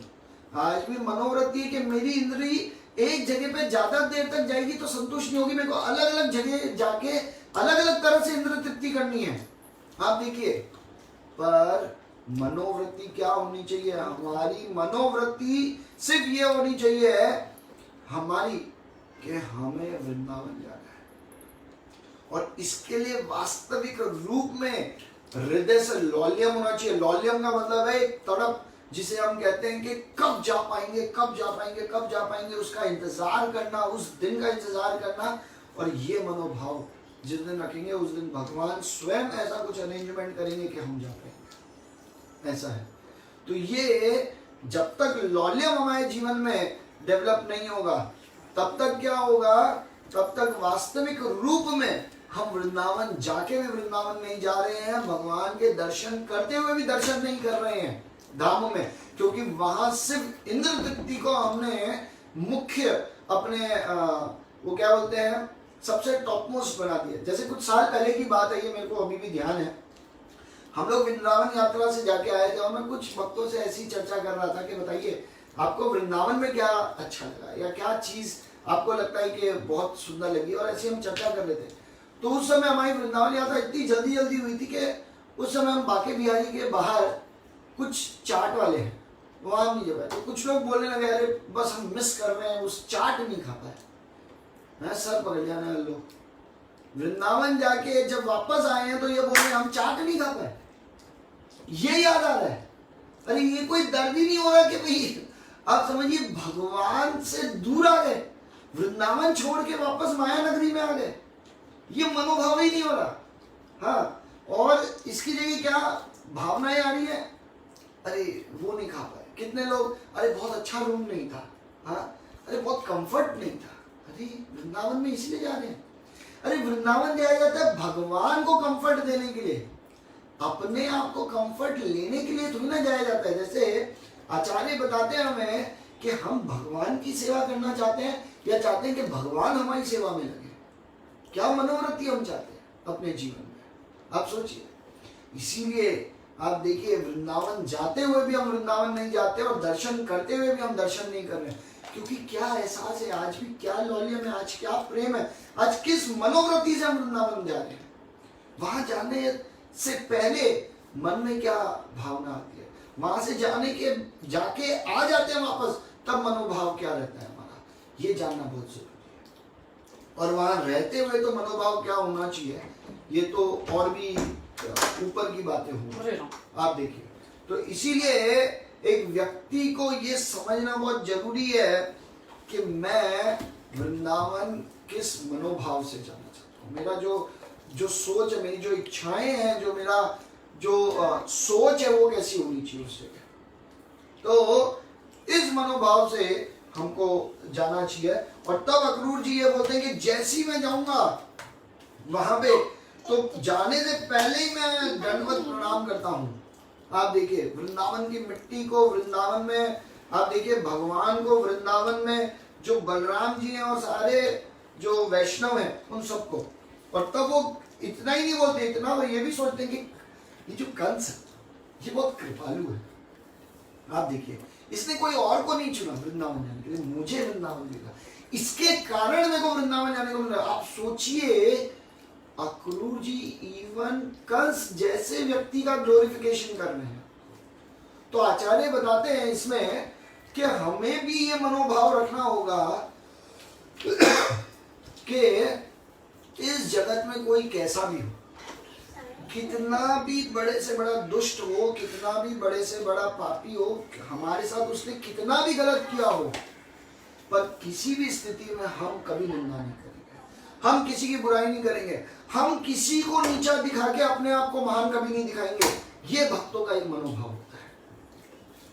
आज भी मनोवृत्ति है कि मेरी इंद्री एक जगह पे ज्यादा देर तक जाएगी तो संतुष्ट नहीं होगी, मेरे को अलग अलग जगह जाके अलग अलग तरह से इंद्र तृप्ति करनी है। आप देखिए, पर मनोवृत्ति क्या होनी चाहिए? हमारी मनोवृत्ति सिर्फ ये होनी चाहिए, हमारी कि हमें वृंदावन जाना है, और इसके लिए वास्तविक रूप में हृदय से लौल्यम होना चाहिए। लौल्यम का मतलब है एक तड़प, जिसे हम कहते हैं कि कब जा पाएंगे, कब जा पाएंगे, कब जा पाएंगे, उसका इंतजार करना, उस दिन का इंतजार करना। और ये मनोभाव जिस दिन रखेंगे उस दिन भगवान स्वयं ऐसा कुछ अरेंजमेंट करेंगे कि हम जा पाएंगे, ऐसा है। तो ये जब तक लौल्यम हमारे जीवन में डेवलप नहीं होगा तब तक क्या होगा, तब तक वास्तविक रूप में हम वृंदावन जाके भी वृंदावन नहीं जा रहे हैं, भगवान के दर्शन करते हुए भी दर्शन नहीं कर रहे हैं धामों में, क्योंकि वहां सिर्फ इंद्र तृप्ति को हमने मुख्य अपने वो क्या बोलते हैं सबसे टॉप मोस्ट बना दिया। जैसे कुछ साल पहले की बात है, ये मेरे को अभी भी ध्यान है, हम लोग वृंदावन यात्रा से जाके आए थे और मैं कुछ भक्तों से ऐसी चर्चा कर रहा था कि बताइए आपको वृंदावन में क्या अच्छा लगा या क्या चीज आपको लगता है कि बहुत सुंदर लगी, और ऐसे हम चर्चा कर रहे थे। तो उस समय हमारी वृंदावन यात्रा इतनी जल्दी जल्दी हुई थी कि उस समय हम बांके बिहारी के बाहर कुछ चाट वाले हैं वहां नहीं जगह, तो कुछ लोग बोलने लगे अरे बस हम मिस कर रहे हैं, उस चाट नहीं खा पाए। मैं सर पकड़ जाने वाले लोग वृंदावन जाके जब वापस आए हैं तो ये बोल रहे हम चाट नहीं खा पाए, ये याद आ रहा है। अरे ये कोई दर्द ही नहीं हो रहा कि भाई आप समझिए भगवान से दूर आ गए, वृंदावन छोड़ के वापस माया नगरी में आ गए, ये मनोभाव ही नहीं हो रहा। हाँ, और इसकी जगह क्या भावनाएं आ रही है, अरे वो नहीं खा पाए। कितने लोग अरे बहुत अच्छा रूम नहीं था, हाँ अरे बहुत कंफर्ट नहीं था, अरे वृंदावन में इसलिए जा रहे हैं। अरे वृंदावन जाया जाता है भगवान को कंफर्ट देने के लिए, अपने आप को कंफर्ट लेने के लिए थोड़ी ना जाया जाता है। जैसे आचार्य बताते हैं हमें कि हम भगवान की सेवा करना चाहते हैं या चाहते हैं कि भगवान हमारी सेवा में लगे, क्या मनोवृत्ति हम चाहते हैं अपने जीवन में, आप सोचिए। इसीलिए आप देखिए वृंदावन जाते हुए भी हम वृंदावन नहीं जाते और दर्शन करते हुए भी हम दर्शन नहीं कर रहे, क्योंकि क्या एहसास है, आज भी क्या लौल्यम है, आज क्या प्रेम है, आज किस मनोवृत्ति से हम वृंदावन जा रहे हैं। वहां जाने से पहले मन में क्या भावना आती है, वहां से जाके आ जाते हैं वापस, तब मनोभाव क्या रहता है हमारा, ये जानना बहुत जरूरी है। और वहां रहते हुए तो मनोभाव क्या होना चाहिए, ये तो और भी ऊपर की बातें होंगी, आप देखिए। तो इसीलिए एक व्यक्ति को ये समझना बहुत जरूरी है कि मैं वृंदावन किस मनोभाव से जाना चाहता हूँ, मेरा जो सोच है, मेरी जो इच्छाएं हैं, जो मेरा जो सोच है वो कैसी होनी चाहिए उससे। तो इस मनोभाव से हमको जाना चाहिए। और तब अक्रूर जी ये बोलते हैं कि जैसी मैं जाऊंगा वहां पे, तो जाने से पहले ही मैं दंडवत प्रणाम करता हूँ। आप देखिए वृंदावन की मिट्टी को, वृंदावन में आप देखिए भगवान को, वृंदावन में जो बलराम जी हैं और सारे जो वैष्णव हैं उन सबको। और तब वो इतना ही नहीं बोलते, इतना वो ये भी सोचते हैं कि ये जो कंस है ये बहुत कृपालु है। आप देखिए इसने कोई और को नहीं चुना वृंदावन जाने के लिए, मुझे वृंदावन देगा, इसके कारण मेरे को वृंदावन जाने को मिला। आप सोचिए अक्रूर जी इवन कंस जैसे व्यक्ति का ग्लोरिफिकेशन कर रहे हैं। तो आचार्य बताते हैं इसमें कि हमें भी ये मनोभाव रखना होगा कि इस जगत में कोई कैसा भी हो, कितना भी बड़े से बड़ा दुष्ट हो, कितना भी बड़े से बड़ा पापी हो, हमारे साथ उसने कितना भी गलत किया हो, पर किसी भी स्थिति में हम कभी निंदा नहीं करेंगे, हम किसी की बुराई नहीं करेंगे, हम किसी को नीचा दिखा के अपने आप को महान कभी नहीं दिखाएंगे। ये भक्तों का एक मनोभाव होता है।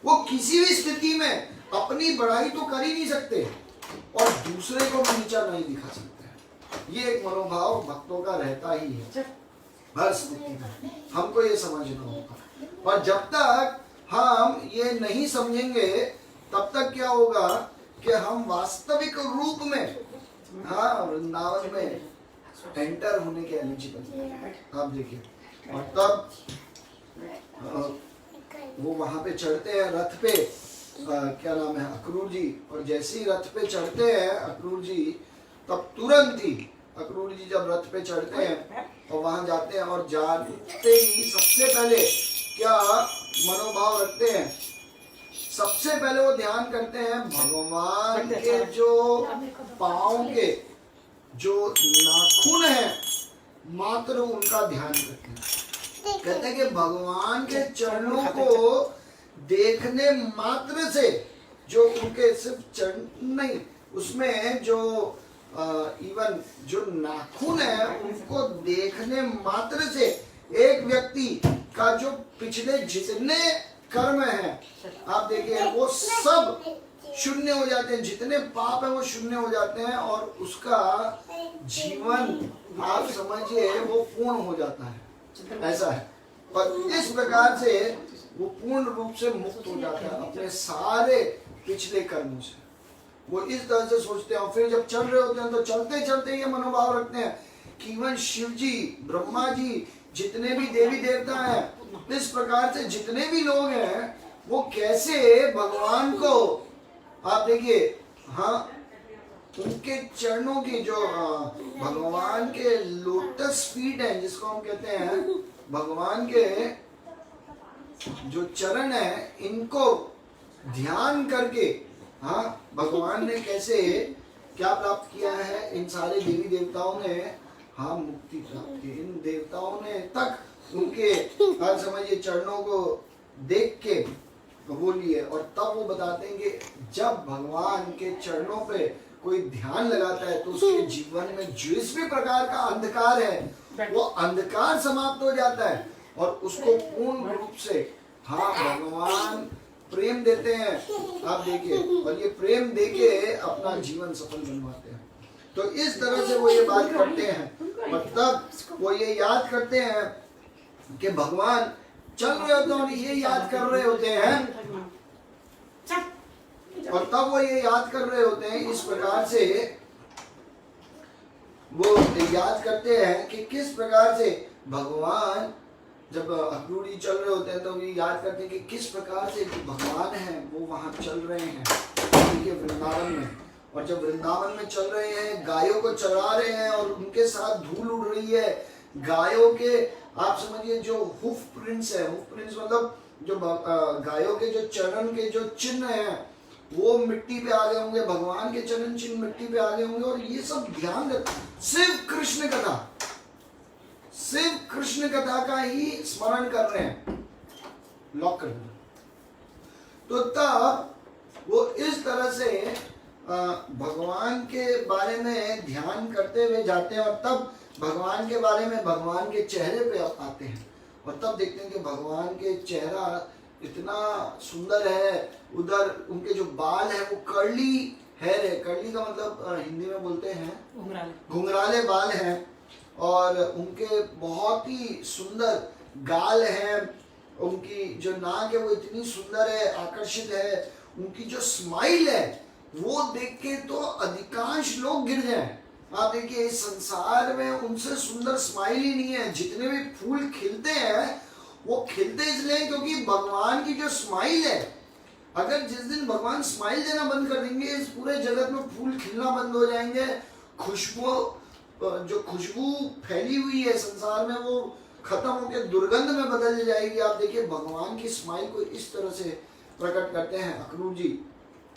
वो किसी भी स्थिति में अपनी बड़ाई तो कर ही नहीं सकते और दूसरे को भी नीचा नहीं दिखा सकते। ये एक मनोभाव भक्तों का रहता ही है हर स्थिति में, हमको ये समझना होगा। और जब तक हम ये नहीं समझेंगे तब तक क्या होगा कि हम वास्तविक रूप में वृंदावन में एंटर होने के एलिजिबल। आप देखिए, और तब वो वहां पे चढ़ते हैं रथ पे, क्या नाम है, अक्रूर जी। और जैसे ही रथ पे चढ़ते हैं अक्रूर जी, तब तुरंत ही अक्रूर जी जब रथ पे चढ़ते हैं और वहां जाते हैं, और जाते ही सबसे पहले क्या मनोभाव रखते हैं, सबसे पहले वो ध्यान करते हैं भगवान के जो पाँव के जो नाखून है मात्र उनका ध्यान करते हैं। कहते हैं कि भगवान के चरणों को देखने मात्र से जो उनके सिर्फ चरण नहीं, उसमें जो इवन जो नाखून है उनको देखने मात्र से एक व्यक्ति का जो पिछले जितने कर्म हैं आप देखिए वो सब शून्य हो जाते हैं, जितने पाप है वो शून्य हो जाते हैं और उसका जीवन आप समझिए वो पूर्ण हो जाता है, ऐसा है। और इस प्रकार से वो पूर्ण रूप से मुक्त हो जाता है अपने सारे पिछले कर्मों से। वो इस तरह से सोचते हैं और फिर जब चल रहे होते हैं तो चलते चलते ये मनोभाव रखते हैं कि इवन शिव जी, ब्रह्मा जी, जितने भी देवी देवता हैं, इस प्रकार से जितने भी लोग हैं वो कैसे भगवान को आप देखिए, हाँ, उनके चरणों की जो भगवान के लोटस फीट हैं जिसको हम कहते हैं, भगवान के जो चरण है इनको ध्यान करके, हाँ, भगवान ने कैसे क्या प्राप्त किया है, इन सारे देवी देवताओं ने हाँ मुक्ति प्राप्त की। इन देवताओं ने तक उनके आप समझिए चरणों को देख के वो लिए और तब वो बताते हैं कि जब भगवान के चरणों पे कोई ध्यान लगाता है तो उसके जीवन में जिस भी प्रकार का अंधकार है वो अंधकार समाप्त हो जाता है और उसको पूर्ण रूप से हाँ भगवान प्रेम देते हैं। आप देखिए, और ये प्रेम देके अपना जीवन सफल बनवाते हैं। तो इस तरह से वो ये बात करते हैं और तब वो ये याद करते हैं कि भगवान चल रहे होते हैं और ये याद कर रहे होते हैं और तब वो ये याद कर रहे होते हैं। इस प्रकार से वो याद करते हैं कि किस प्रकार से भगवान जब अक्रूर जी चल रहे होते हैं तो ये याद करते हैं कि किस प्रकार से जो भगवान हैं वो वहां चल रहे हैं वृंदावन में। और जब वृंदावन में चल रहे हैं, गायों को चरा रहे हैं और उनके साथ धूल उड़ रही है, गायों के आप समझिए जो हुफ प्रिंट्स है, हुफ प्रिंट्स मतलब जो गायों के जो चरण के जो चिन्ह हैं वो मिट्टी पे आ गए होंगे, भगवान के चरण चिन्ह मिट्टी पे आ गए होंगे और ये सब ध्यान सिर्फ कृष्ण कथा, सिर्फ कृष्ण कथा का ही स्मरण कर रहे हैं। लॉक कर दो। तो तब वो इस तरह से भगवान के बारे में ध्यान करते हुए जाते हैं और तब भगवान के बारे में भगवान के चेहरे पे आते हैं और तब देखते हैं कि भगवान के चेहरा इतना सुंदर है। उधर उनके जो बाल है वो कर्ली हेयर है, कर्ली का मतलब हिंदी में बोलते हैं घुंघराले बाल हैं और उनके बहुत ही सुंदर गाल हैं, उनकी जो नाक है वो इतनी सुंदर है, आकर्षित है, उनकी जो स्माइल है वो देख के तो अधिकांश लोग गिर जाएं। आप देखिए इस संसार में उनसे सुंदर स्माइल ही नहीं है। जितने भी फूल खिलते हैं वो खिलते इसलिए क्योंकि भगवान की जो स्माइल है, अगर जिस दिन भगवान स्माइल देना बंद कर देंगे इस पूरे जगत में फूल खिलना बंद हो जाएंगे, खुशबू जो खुशबू फैली हुई है संसार में वो खत्म होकर दुर्गंध में बदल जाएगी। आप देखिए भगवान की स्माइल को इस तरह से प्रकट करते हैं अक्रूर जी।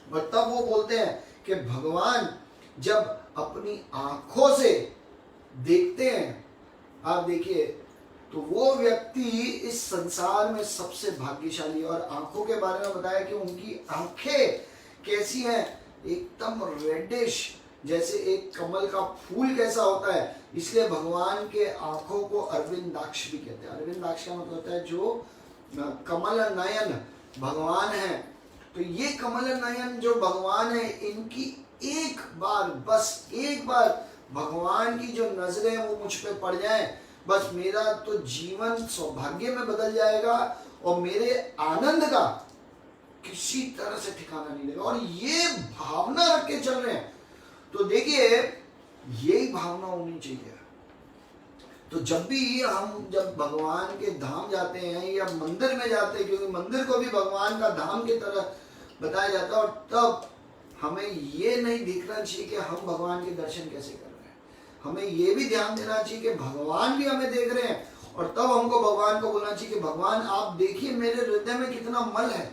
और तब वो बोलते हैं कि भगवान जब अपनी आंखों से देखते हैं, आप देखिए, तो वो व्यक्ति इस संसार में सबसे भाग्यशाली। और आंखों के बारे में बताया कि उनकी आंखें कैसी हैं, एकदम रेडिश, जैसे एक कमल का फूल कैसा होता है, इसलिए भगवान के आंखों को अरविंदाक्ष भी कहते हैं। अरविंदाक्ष का मतलब होता है जो कमल नयन भगवान है। तो ये कमल नयन जो भगवान है, इनकी एक बार, बस एक बार भगवान की जो नजरें वो मुझ पे पड़ जाएं, बस मेरा तो जीवन सौभाग्य में बदल जाएगा और मेरे आनंद का किसी तरह से ठिकाना नहीं लगेगा। और ये भावना रख के चल रहे हैं। तो देखिए यही भावना होनी चाहिए। तो जब भी हम जब भगवान के धाम जाते हैं या मंदिर में जाते हैं, क्योंकि मंदिर को भी भगवान का धाम की तरह बताया जाता है, और तब हमें ये नहीं देखना चाहिए कि हम भगवान के दर्शन कैसे कर रहे हैं। हमें ये भी ध्यान देना चाहिए कि भगवान भी हमें देख रहे हैं और तब हमको भगवान को बोलना चाहिए कि भगवान आप देखिए मेरे हृदय में कितना मल है,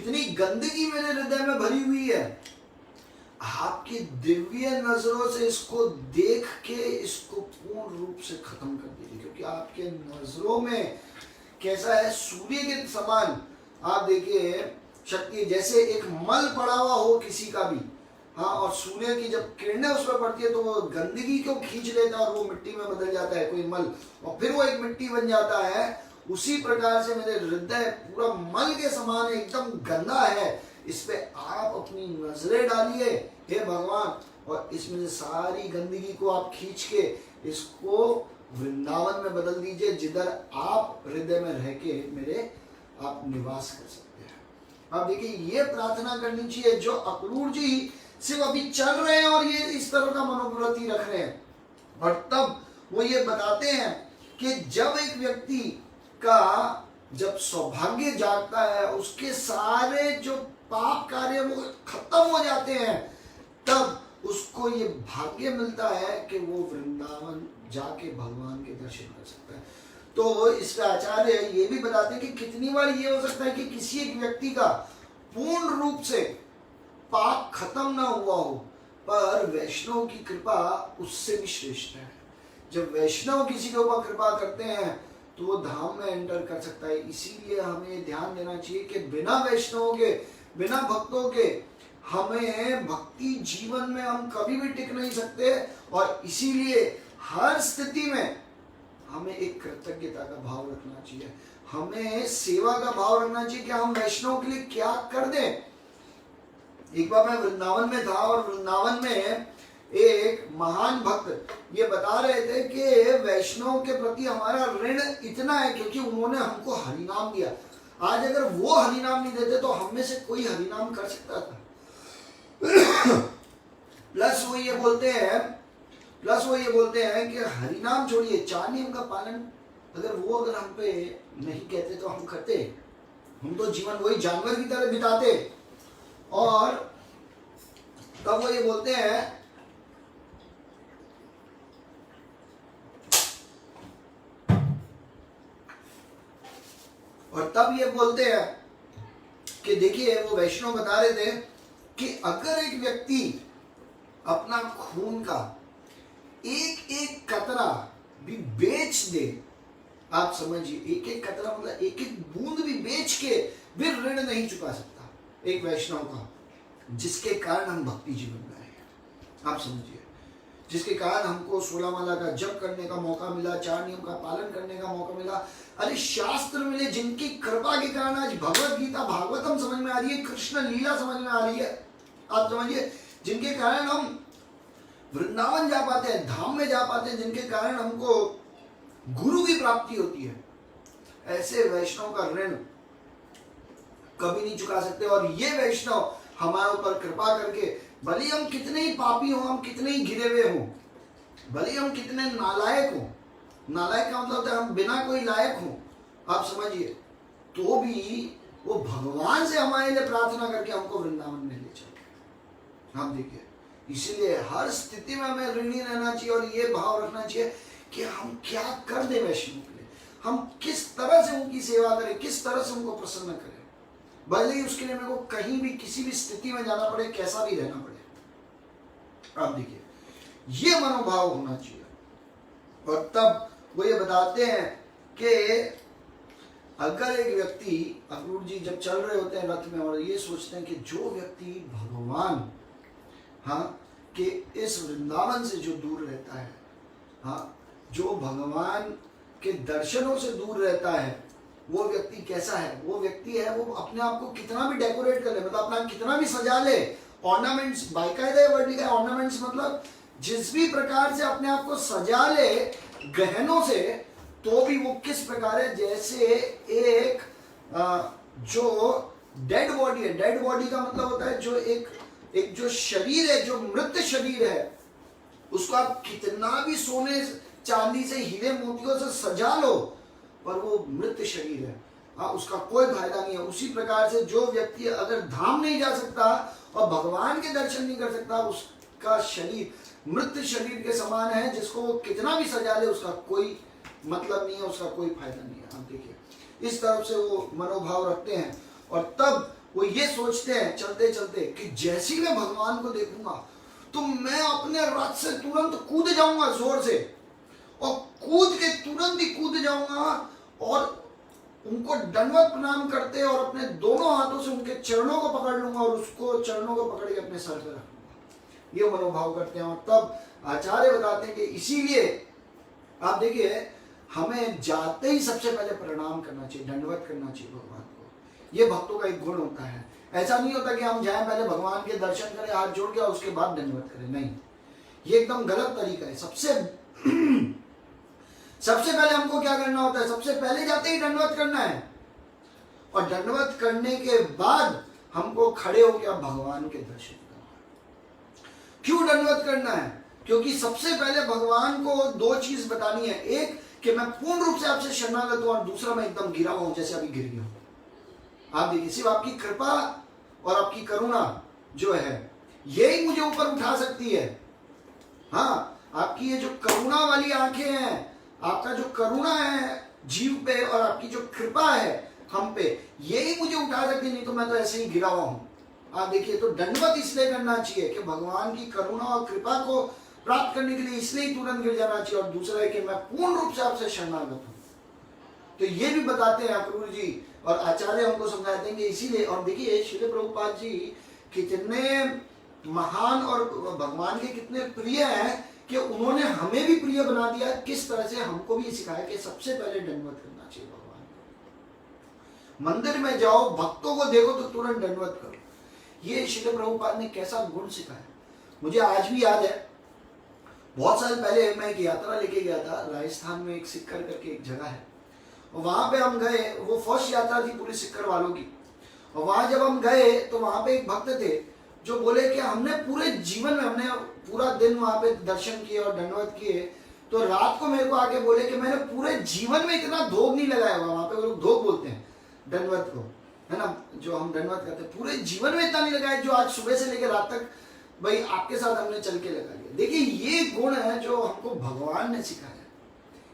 कितनी गंदगी मेरे हृदय में भरी हुई है, आपकी दिव्य नजरों से इसको देख के इसको पूर्ण रूप से खत्म कर दीजिए। क्योंकि आपके नजरों में कैसा है, सूर्य के समान आप देखिए शक्ति, जैसे एक मल पड़ा हुआ हो किसी का भी, हाँ, और सूर्य की जब किरणें उस पर पड़ती है तो वो गंदगी को खींच लेता है और वो मिट्टी में बदल जाता है कोई मल, और फिर वो एक मिट्टी बन जाता है। उसी प्रकार से मेरे हृदय पूरा मल के समान एकदम गंदा है, इस पे आप अपनी नजरें डालिए हे भगवान, और इसमें से सारी गंदगी को आप खींच के इसको वृंदावन में बदल दीजिए, जिधर आप हृदय में रह के मेरे आप निवास कर सकते हैं। अब देखिए ये प्रार्थना करनी चाहिए जो अक्रूर जी सिर्फ अभी चल रहे हैं और ये इस तरह का मनोवृत्ति रख रहे हैं। और तब वो ये बताते हैं कि जब एक व्यक्ति का जब सौभाग्य जागता है, उसके सारे जो पाप कार्य वो खत्म हो जाते हैं, तब उसको ये भाग्य मिलता है कि वो वृंदावन जाके भगवान के दर्शन कर सकता है। तो इसका आचार्य ये भी बताते हैं कि कितनी बार ये हो सकता है कि किसी एक व्यक्ति का पूर्ण रूप से पाप खत्म ना हुआ हो, पर वैष्णव की कृपा उससे भी श्रेष्ठ है। जब वैष्णव किसी के ऊपर कृपा करते हैं तो वो धाम में एंटर कर सकता है। इसीलिए हमें ध्यान देना चाहिए कि बिना वैष्णवों के, बिना भक्तों के हमें भक्ति जीवन में हम कभी भी टिक नहीं सकते। और इसीलिए हर स्थिति में हमें एक कृतज्ञता का भाव रखना चाहिए, हमें सेवा का भाव रखना चाहिए कि हम वैष्णव के लिए क्या कर दें। एक बार मैं वृंदावन में था और वृंदावन में एक महान भक्त ये बता रहे थे कि वैष्णव के प्रति हमारा ऋण इतना है क्योंकि उन्होंने हमको हरिनाम दिया। आज अगर वो हरिनाम नहीं देते तो हम में से कोई हरिनाम कर सकता था। प्लस वो ये बोलते हैं कि हरिनाम छोड़िए, 4 नियम का पालन अगर हम पे नहीं कहते तो हम करते, हम तो जीवन वही जानवर की तरह बिताते। और तब वो ये बोलते हैं कि देखिए वो वैष्णव बता रहे थे कि अगर एक व्यक्ति अपना खून का एक एक कतरा भी बेच दे, आप समझिए एक एक कतरा मतलब एक एक बूंद भी बेच के भी ऋण नहीं चुका सकता एक वैष्णव का, जिसके कारण हम भक्ति जीवन में आए। आप समझिए, जिसके कारण हमको 16 माला का जप करने का मौका मिला, 4 नियम का पालन करने का मौका मिला, अरे शास्त्र मिले, जिनकी कृपा के कारण आज भगवत गीता भागवतम समझ में आ रही है, कृष्ण लीला समझ में आ रही है। आप समझिए, जिनके कारण हम वृंदावन जा पाते हैं, धाम में जा पाते हैं, जिनके कारण हमको गुरु की प्राप्ति होती है, ऐसे वैष्णव का ऋण कभी नहीं चुका सकते। और ये वैष्णव हमारे ऊपर कृपा करके, भले हम कितने ही पापी हों, हम कितने ही घिरे हुए हों, भले हम कितने नालायक हों, नालायक का मतलब होता है हम बिना कोई लायक हों, आप समझिए, तो भी वो भगवान से हमारे लिए प्रार्थना करके हमको वृंदावन में ले चले। आप देखिए, इसीलिए हर स्थिति में हमें ऋणी रहना चाहिए और ये भाव रखना चाहिए कि हम क्या कर दे वैष्णव के लिए, हम किस तरह से उनकी सेवा करें, किस तरह से उनको प्रसन्न करें, भले ही उसके लिए मेरे को कहीं भी किसी भी स्थिति में जाना पड़े, कैसा भी रहना पड़े। आप देखिए, ये मनोभाव होना चाहिए। और तब वो ये बताते हैं कि अगर एक व्यक्ति, अक्रूर जी जब चल रहे होते हैं रथ में और ये सोचते हैं कि जो व्यक्ति भगवान कि इस वृंदावन से जो दूर रहता है, जो भगवान के दर्शनों से दूर रहता है, वो व्यक्ति कैसा है, वो व्यक्ति है वो अपने आप को कितना भी डेकोरेट कर ले, मतलब अपना कितना भी सजा ले, ऑर्नामेंट्स, बाकायदा वर्ड लिखा है ऑर्नामेंट्स, मतलब जिस भी प्रकार से अपने आप को सजा ले गहनों से, तो भी वो किस प्रकार है, जैसे एक जो डेड बॉडी है, डेड बॉडी का मतलब होता है जो एक जो शरीर है, जो मृत शरीर है, उसको आप कितना भी सोने चांदी से हीरे मोतियों से सजा लो, पर वो मृत शरीर है, उसका कोई फायदा नहीं है। उसी प्रकार से जो व्यक्ति अगर धाम नहीं जा सकता और भगवान के दर्शन नहीं कर सकता, उसका शरीर मृत शरीर के समान है, जिसको वो कितना भी सजा ले उसका कोई मतलब नहीं है, उसका कोई फायदा नहीं है। आप देखिए, इस तरफ से वो मनोभाव रखते हैं। और तब वो ये सोचते हैं चलते चलते कि जैसे ही मैं भगवान को देखूंगा तो मैं अपने रथ से तुरंत कूद जाऊंगा जोर से, और कूद के तुरंत ही कूद जाऊंगा और उनको दंडवत प्रणाम करते और अपने दोनों हाथों से उनके चरणों को पकड़ लूंगा और उसको चरणों को पकड़ के अपने सर पे रखूंगा। ये मनोभाव करते हैं। और तब आचार्य बताते हैं कि इसीलिए आप देखिए हमें जाते ही सबसे पहले प्रणाम करना चाहिए, दंडवत करना चाहिए भगवान को। ये भक्तों का एक गुण होता है। ऐसा नहीं होता कि हम जाएं पहले भगवान के दर्शन करें हाथ जोड़ के और उसके बाद दंडवत करें, नहीं, ये एकदम गलत तरीका है। सबसे पहले हमको क्या करना होता है, सबसे पहले जाते ही दंडवत करना है और दंडवत करने के बाद हमको खड़े होकर भगवान के दर्शन करना है। क्यों दंडवत करना है? क्योंकि सबसे पहले भगवान को दो चीज बतानी है, एक कि मैं पूर्ण रूप से आपसे शरणागत हूं और दूसरा मैं एकदम गिरा हुआ हूं जैसे अभी गिर गया हूं। आप देखिए सिर्फ आपकी कृपा और आपकी करुणा जो है यही मुझे ऊपर उठा सकती है। हाँ, आपकी ये जो करुणा वाली आंखें हैं, आपका जो करुणा है जीव पे और आपकी जो कृपा है हम पे, यही मुझे उठा सकती, नहीं तो मैं तो ऐसे ही गिरा हुआ हूं। आप देखिए तो दंडवत इसलिए करना चाहिए कि भगवान की करुणा और कृपा को प्राप्त करने के लिए इसलिए ही तुरंत गिर जाना चाहिए, और दूसरा है कि मैं पूर्ण रूप से आपसे शरणागत हूं। तो ये भी बताते हैं अक्रूर जी और आचार्य हमको समझाते हैं कि इसीलिए। और देखिए श्रील प्रभुपाद जी कितने महान और भगवान के कितने प्रिय हैं कि उन्होंने हमें भी प्रिय बना दिया। किस तरह से हमको भी सिखाया कि सबसे पहले दंडवत करना चाहिए भगवान को। मंदिर में जाओ, भक्तों को देखो तो तुरंत दंडवत करो। ये श्रील प्रभुपाद ने कैसा गुण सिखाया मुझे आज भी याद है। बहुत साल पहले मैं एक यात्रा लेके गया था राजस्थान में, एक सिक्कर करके एक जगह है, और वहां पे हम गए। वो फर्स्ट यात्रा थी पूरी सिक्कर वालों की। और वहां जब हम गए तो वहां पे एक भक्त थे जो बोले कि हमने पूरे जीवन में, हमने पूरा दिन वहां पे दर्शन किए और दंडवत किए, तो रात को मेरे को आके बोले कि मैंने पूरे जीवन में इतना धोख नहीं लगाया हुआ। वहां पे वो लोग धोख बोलते हैं दंडवत को, है ना, जो हम दंडवत करते हैं, पूरे जीवन में इतना नहीं लगाया जो आज सुबह से लेकर रात तक भाई आपके साथ हमने चल के लगा लिया। देखिए ये गुण है जो हमको भगवान ने सिखाया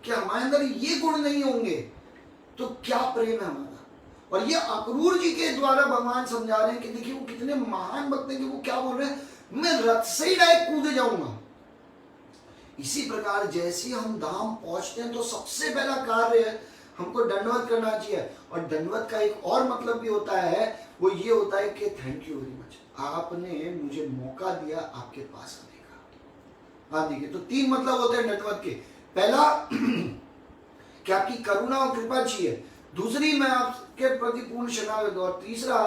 कि हमारे अंदर ये गुण नहीं होंगे तो क्या प्रेम है हमारा। और ये अक्रूर जी के द्वारा भगवान समझा रहे हैं कि देखिए वो कितने महान भक्त हैं कि वो क्या बोल रहे हैं, मैं रथ से ही डायरेक्ट कूद जाऊंगा। इसी प्रकार जैसे हम धाम पहुंचते हैं तो सबसे पहला कार्य हमको दंडवत करना चाहिए। और दंडवत का एक और मतलब भी होता है, वो ये होता है कि थैंक यू वेरी मच, आपने मुझे मौका दिया आपके पास आने का। आप देखिए तो तीन मतलब होते हैं दंडवत के। पहला कि आपकी करुणा और कृपा चाहिए, दूसरी मैं आपके प्रति पूर्ण शरणागत, और तीसरा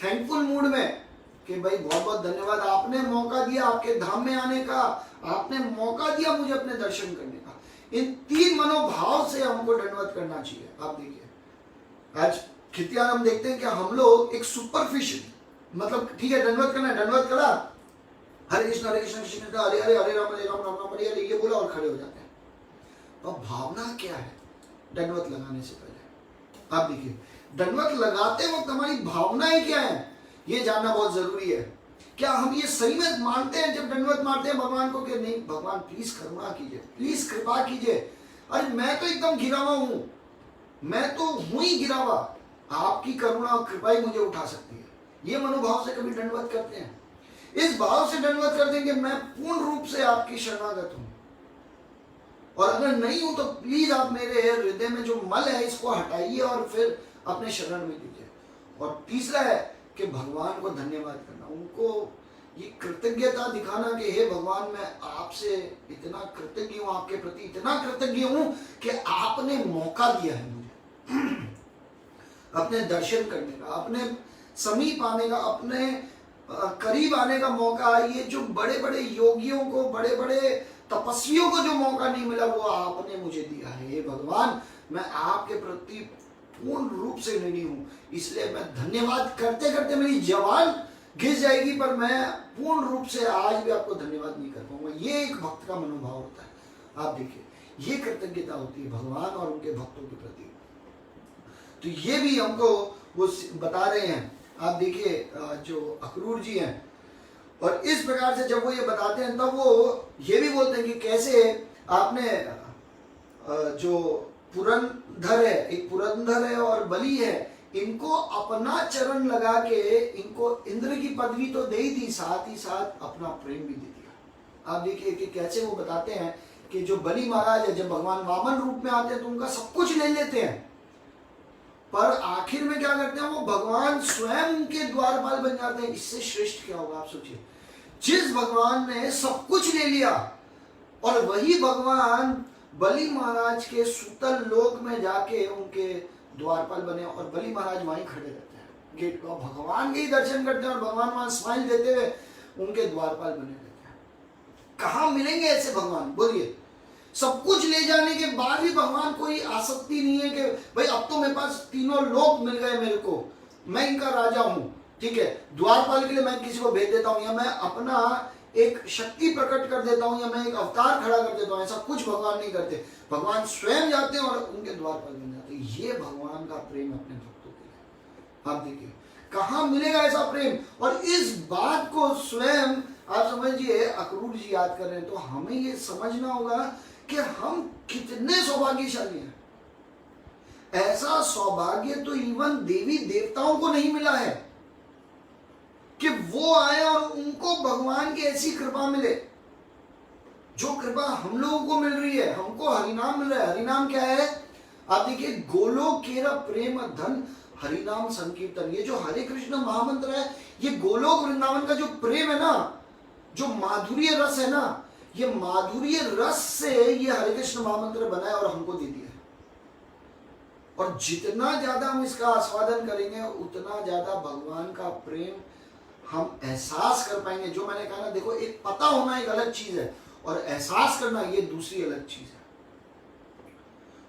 थैंकफुल मूड में कि भाई बहुत बहुत धन्यवाद, आपने मौका दिया आपके धाम में आने का, आपने मौका दिया मुझे अपने दर्शन करने का। इन तीन मनोभाव से हमको दंडवत करना चाहिए। आप देखिए आज खितियार हम देखते हैं कि हम लोग एक सुपरफिशियल, मतलब ठीक है दंडवत करना है, दंडवत करा, हरे कृष्ण कृष्ण कृष्ण हरे हरे हरे राम राम राम हरे हरे ये बोला और खड़े हो जाते हैं। तो भावना क्या है दंडवत लगाने से पहले? आप देखिए दंडवत लगाते वक्त हमारी भावनाएं क्या है ये जानना बहुत जरूरी है। क्या हम ये सही में मानते हैं जब दंडवत मारते हैं भगवान को कि नहीं भगवान प्लीज करुणा कीजिए, प्लीज कृपा कीजिए, अरे मैं तो एकदम गिरा हुआ हूं, मैं तो हूं ही गिरा हुआ, आपकी करुणा और कृपा ही मुझे उठा सकती है। ये मनोभाव से कभी दंडवत करते हैं, इस भाव से दंडवत करते हैं कि मैं पूर्ण रूप से आपकी शरणागत हूं, और अगर नहीं हूं तो प्लीज आप मेरे हृदय में जो मल है इसको हटाइए और फिर अपने शरण में लीजिए। और तीसरा है कि भगवान को धन्यवाद करना, उनको ये कृतज्ञता दिखाना कि हे भगवान मैं आपसे इतना कृतज्ञ हूं, आपके प्रति इतना कृतज्ञ हूं कि आपने मौका दिया है मुझे अपने दर्शन करने का, अपने समीप आने का, अपने करीब आने का मौका। ये जो बड़े बड़े योगियों को, बड़े बड़े तपस्वियों को जो मौका नहीं मिला वो आपने मुझे दिया है। हे भगवान मैं आपके प्रति पूर्ण रूप से ऋणी हूं, इसलिए मैं धन्यवाद करते करते मेरी जवान घिस जाएगी पर मैं पूर्ण रूप से आज भी आपको धन्यवाद नहीं कर पाऊंगा। ये एक भक्त का मनोभाव होता है। आप देखिए ये कृतज्ञता होती है भगवान और उनके भक्तों के प्रति। तो ये भी हमको वो बता रहे हैं। आप देखिए जो अक्रूर जी हैं, और इस प्रकार से जब वो ये बताते हैं तब वो ये भी बोलते हैं कि कैसे आपने जो पुरंदर है, एक पुरंदर है और बलि है, इनको अपना चरण लगा के इनको इंद्र की पदवी तो दे ही दी, साथ ही साथ अपना प्रेम भी दे दिया। आप देखिए कि कैसे वो बताते हैं कि जो बलि महाराज है, जब भगवान वामन रूप में आते हैं तो उनका सब कुछ ले लेते हैं, पर आखिर में क्या करते हैं, वो भगवान स्वयं उनके द्वारपाल बन जाते हैं। इससे श्रेष्ठ क्या होगा आप सोचिए। जिस भगवान ने सब कुछ ले लिया और वही भगवान बलि महाराज के सुतल लोक में जाके उनके द्वारपाल बने और बलि महाराज वहीं खड़े रहते हैं गेट पर, भगवान के ही दर्शन करते हैं और भगवान वहां स्माइल देते हुए उनके द्वारपाल बने रहते हैं। कहां मिलेंगे ऐसे भगवान, बोलिए। सब कुछ ले जाने के बाद भी भगवान कोई आसक्ति नहीं है कि भाई अब तो मेरे पास तीनों लोक मिल गए, मेरे को, मैं इनका राजा हूं, ठीक है, द्वारपाल के लिए मैं किसी को भेज देता हूं, या मैं अपना एक शक्ति प्रकट कर देता हूं, या मैं एक अवतार खड़ा कर देता हूं। ऐसा कुछ भगवान नहीं करते। भगवान स्वयं जाते हैं और उनके द्वारपाल बन जाते हैं। ये भगवान का प्रेम अपने भक्तों के लिए। आप देखिए कहां मिलेगा ऐसा प्रेम। और इस बात को स्वयं आप समझिए, अक्रूर जी याद कर रहे हैं, तो हमें ये समझना होगा कि हम कितने सौभाग्यशाली हैं। ऐसा सौभाग्य तो इवन देवी देवताओं को नहीं मिला है कि वो आए और उनको भगवान की ऐसी कृपा मिले जो कृपा हम लोगों को मिल रही है। हमको हरिनाम मिल रहा है। हरिनाम क्या है? आप देखिए, गोलोकेरा प्रेम धन हरिनाम संकीर्तन। ये जो हरे कृष्ण महामंत्र है, ये गोलोक वृंदावन का जो प्रेम है ना, जो माधुर्य रस है ना, ये माधुर्य रस से ये हरे कृष्ण महामंत्र बना है और हमको दे दिया है। और जितना ज्यादा हम इसका आस्वादन करेंगे उतना ज्यादा भगवान का प्रेम हम एहसास कर पाएंगे। जो मैंने कहा ना, देखो, एक पता होना एक अलग चीज है और एहसास करना ये दूसरी अलग चीज है।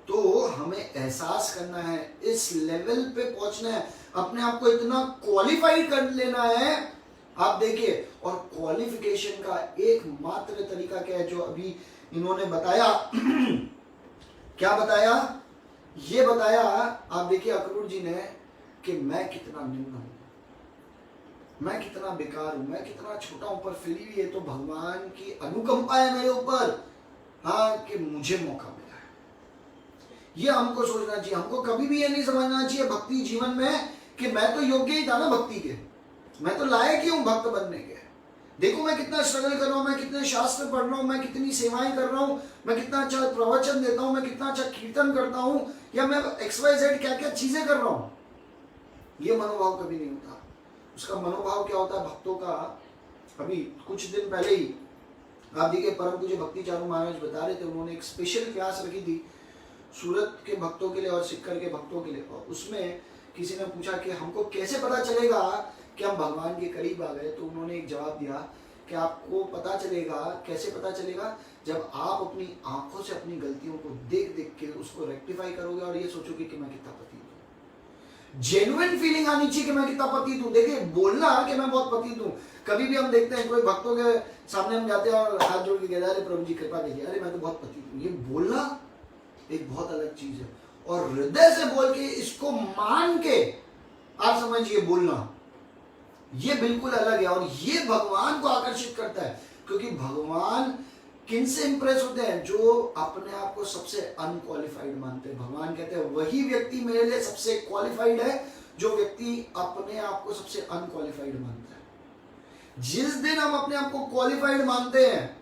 तो हमें एहसास करना है, इस लेवल पे पहुंचना है, अपने आप को इतना क्वालिफाइड कर लेना है। आप देखिए, और क्वालिफिकेशन का एकमात्र तरीका क्या है, जो अभी इन्होंने बताया क्या बताया? ये बताया, आप देखिए अक्रूर जी ने, कि मैं कितना निम्न हूं, मैं कितना बेकार हूं, मैं कितना छोटा हूं, पर फिर भी ये तो भगवान की अनुकंपा है मेरे ऊपर, हाँ, कि मुझे मौका मिला है। ये हमको सोचना चाहिए। हमको कभी भी ये नहीं समझना चाहिए भक्ति जीवन में कि मैं तो योग्य ही था ना भक्ति के, मैं तो लायक ही हूं भक्त बनने के। देखो मैं कितना स्ट्रगल कर रहा हूं, मैं कितने शास्त्र पढ़ रहा हूं, मैं कितनी सेवाएं कर रहा हूं, मैं कितना अच्छा प्रवचन देता हूं, मैं कितना अच्छा कीर्तन करता हूं, या मैं XYZ क्या क्या चीजें कर रहा हूं। ये मनोभाव कभी नहीं होता। उसका मनोभाव क्या होता है भक्तों का? अभी कुछ दिन पहले ही आप देखिए, परम पूज्य भक्ति चारू महाराज बता रहे थे, उन्होंने एक स्पेशल क्लास रखी थी सूरत के भक्तों के लिए और सिक्कर के भक्तों के लिए। और उसमें किसी ने पूछा कि हमको कैसे पता चलेगा कि हम भगवान के करीब आ गए, तो उन्होंने एक जवाब दिया कि आपको पता चलेगा, कैसे पता चलेगा? जब आप अपनी आंखों से अपनी गलतियों को देख देख के उसको रेक्टिफाई करोगे और ये सोचोगे कि मैं कितना पतित हूँ। जेन्युइन फीलिंग आनी चाहिए कि मैं कितना पतित हूँ। देखिए, बोलना कि मैं बहुत पतित हूँ, कभी भी हम देखते हैं कोई भक्तों के सामने हम जाते हैं और हाथ जोड़ के कहते हैं, अरे प्रभु जी कृपा कीजिए, अरे मैं तो बहुत पतित हूँ। ये बोलना एक बहुत अलग चीज है, और हृदय से बोल के इसको मान के आप समझिए बोलना, ये बिल्कुल अलग है। और ये भगवान को आकर्षित करता है, क्योंकि भगवान किन से इंप्रेस होते हैं? जो अपने आप को सबसे अनक्वालिफाइड मानते हैं। भगवान कहते हैं वही व्यक्ति मेरे लिए सबसे क्वालिफाइड है जो व्यक्ति अपने आप को सबसे अनक्वालिफाइड मानता है। जिस दिन हम अपने आप को क्वालिफाइड मानते हैं,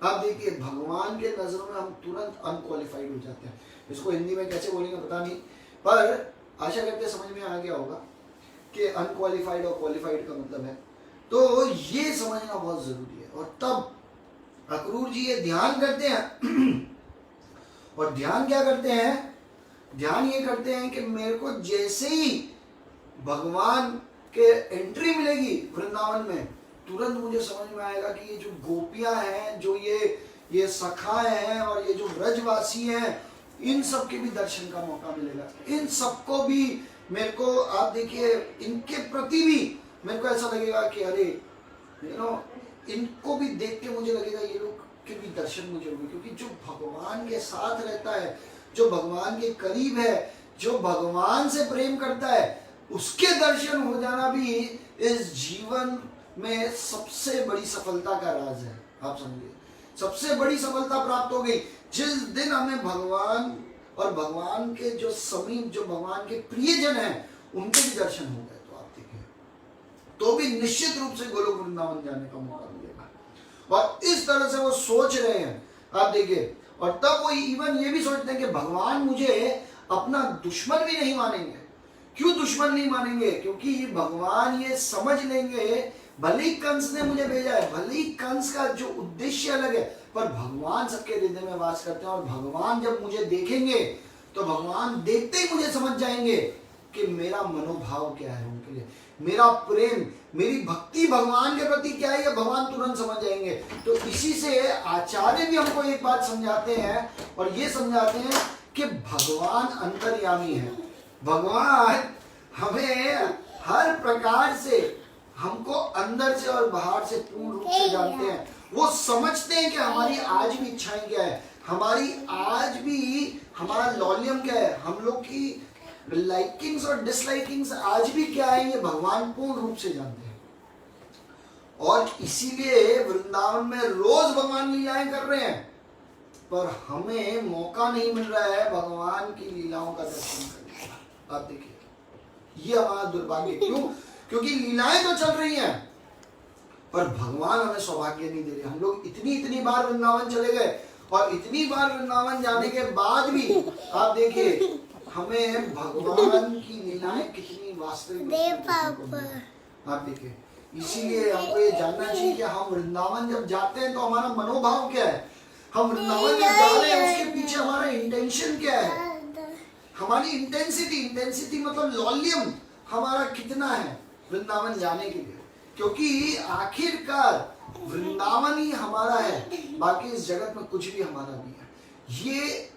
आप देखिए भगवान के नजरों में हम तुरंत अनक्वालिफाइड हो जाते हैं। इसको हिंदी में कैसे बोलेंगे पता नहीं, पर आशा करते समझ में आ गया होगा कि अनक्वालिफाइड और क्वालिफाइड का मतलब है। तो ये समझना बहुत जरूरी है। और तब अक्रूर जी ये ध्यान करते हैं और ध्यान क्या करते हैं? ध्यान ये करते हैं कि मेरे को जैसे ही भगवान के एंट्री मिलेगी वृंदावन में, तुरंत मुझे समझ में आएगा कि ये जो गोपियां हैं, जो ये सखाएं हैं और ये जो ब्रजवासी हैं, इन सब के भी दर्शन का मौका मिलेगा। इन सबको भी मेरे को, आप देखिए, इनके प्रति भी मेरे को ऐसा लगेगा कि अरे इनको भी देख के मुझे लगेगा ये लोग के भी दर्शन मुझे होंगे। क्योंकि जो भगवान के साथ रहता है, जो भगवान के करीब है, जो भगवान से प्रेम करता है, उसके दर्शन हो जाना भी इस जीवन में सबसे बड़ी सफलता का राज है। आप समझिए, सबसे बड़ी सफलता प्राप्त हो गई जिस दिन हमें भगवान और भगवान के जो समीप, जो भगवान के प्रियजन हैं, उनके भी दर्शन हो गए तो आप देखिए, तो भी निश्चित रूप से गोलोक वृंदावन जाने का मौका मिलेगा। और इस तरह से वो सोच रहे हैं, आप देखिए। और तब वो इवन ये भी सोचते हैं कि भगवान मुझे अपना दुश्मन भी नहीं मानेंगे। क्यों दुश्मन नहीं मानेंगे? क्योंकि भगवान ये समझ लेंगे, भले ही कंस ने मुझे भेजा है, भले ही कंस का जो उद्देश्य अलग है, पर भगवान सबके हृदय में वास करते हैं। और भगवान जब मुझे देखेंगे तो भगवान देखते ही मुझे समझ जाएंगे कि मेरा मनोभाव क्या है उनके लिए, मेरा प्रेम, मेरी भक्ति भगवान के प्रति क्या है, ये भगवान तुरंत समझ जाएंगे। तो इसी से आचार्य भी हमको एक बात समझाते हैं, और ये समझाते हैं कि भगवान अंतर्यामी है। भगवान हमें हर प्रकार से, हमको अंदर से और बाहर से पूर्ण रूप से जानते हैं। वो समझते हैं कि हमारी आज भी इच्छाएं क्या है, हमारी आज भी हमारा लॉलियम क्या है, हम लोग की लाइकिंग्स और डिसलाइकिंग्स आज भी क्या है, ये भगवान पूर्ण रूप से जानते हैं। और इसीलिए वृंदावन में रोज भगवान लीलाएं कर रहे हैं, पर हमें मौका नहीं मिल रहा है भगवान की लीलाओं का दर्शन करने का। आप देखिए, ये हमारा दुर्भाग्य। क्यों? क्योंकि लीलाएं तो चल रही हैं, पर भगवान हमें सौभाग्य नहीं दे रहे। हम लोग इतनी बार वृंदावन चले गए, और इतनी बार वृंदावन जाने के बाद भी आप देखिए हमें भगवान की लीलाएं कितनी वास्तविक। आप देखिए, इसीलिए हमको ये जानना चाहिए कि हम वृंदावन जब जाते हैं तो हमारा मनोभाव क्या है, हम वृंदावन जब जा रहे हैं उसके पीछे हमारा इंटेंशन क्या है, हमारी इंटेंसिटी मतलब लॉलियम हमारा कितना है वृंदावन जाने के लिए। क्योंकि आखिरकार वृंदावन ही हमारा है, बाकी इस जगत में कुछ भी हमारा नहीं है। ये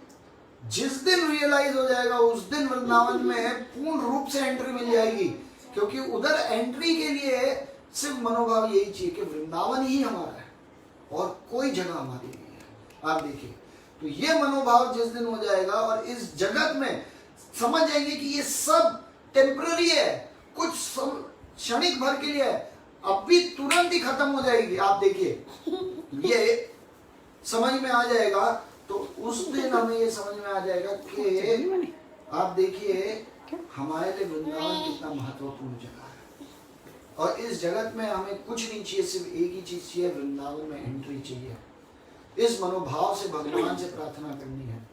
जिस दिन रियलाइज हो जाएगा उस दिन वृंदावन में पूर्ण रूप से एंट्री मिल जाएगी। क्योंकि उधर एंट्री के लिए सिर्फ मनोभाव यही चाहिए कि वृंदावन ही हमारा है और कोई जगह हमारी नहीं है। आप देखिए, तो ये मनोभाव जिस दिन हो जाएगा और इस जगत में समझ जाएंगे कि ये सब टेम्पररी है, कुछ क्षणिक भर के लिए है, अब भी तुरंत ही खत्म हो जाएगी। आप देखिए, ये समझ में आ जाएगा तो उस दिन हमें ये समझ में आ जाएगा कि आप देखिए हमारे लिए वृंदावन कितना महत्वपूर्ण जगह है। और इस जगत में हमें कुछ नहीं चाहिए, सिर्फ एक ही चीज चाहिए, वृंदावन में एंट्री चाहिए। इस मनोभाव से भगवान से प्रार्थना करनी है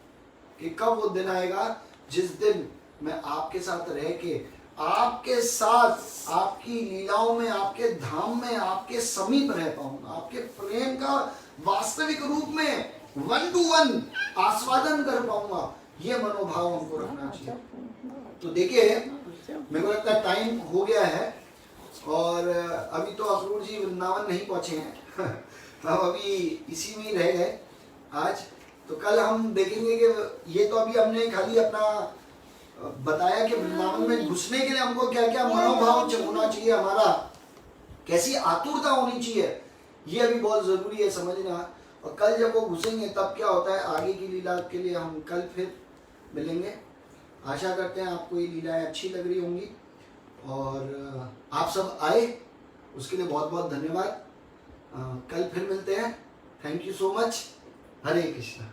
कि कब वो दिन आएगा जिस दिन मैं आपके साथ रह के, आपके साथ, आपकी लीलाओं में, आपके धाम में, आपके समीप रह पाऊंगा, आपके प्रेम का वास्तविक रूप में 1 to 1 आस्वादन कर पाऊंगा। ये मनोभाव हमको रखना चाहिए। तो देखिए, मेरे को लगता है टाइम हो गया है और अभी तो अक्रूर जी वृंदावन नहीं पहुंचे हैं हम अभी इसी में ही रह गए आज। तो कल हम देखेंगे कि ये तो अभी हमने खाली अपना बताया कि वृंदावन में घुसने के लिए हमको क्या क्या मनोभाव होना चाहिए, हमारा कैसी आतुरता होनी चाहिए, ये अभी बहुत जरूरी है समझना। और कल जब वो घुसेंगे तब क्या होता है, आगे की लीला के लिए हम कल फिर मिलेंगे। आशा करते हैं आपको ये लीलाएं अच्छी लग रही होंगी और आप सब आए उसके लिए बहुत बहुत धन्यवाद। कल फिर मिलते हैं। Thank you so much. Hare Krishna.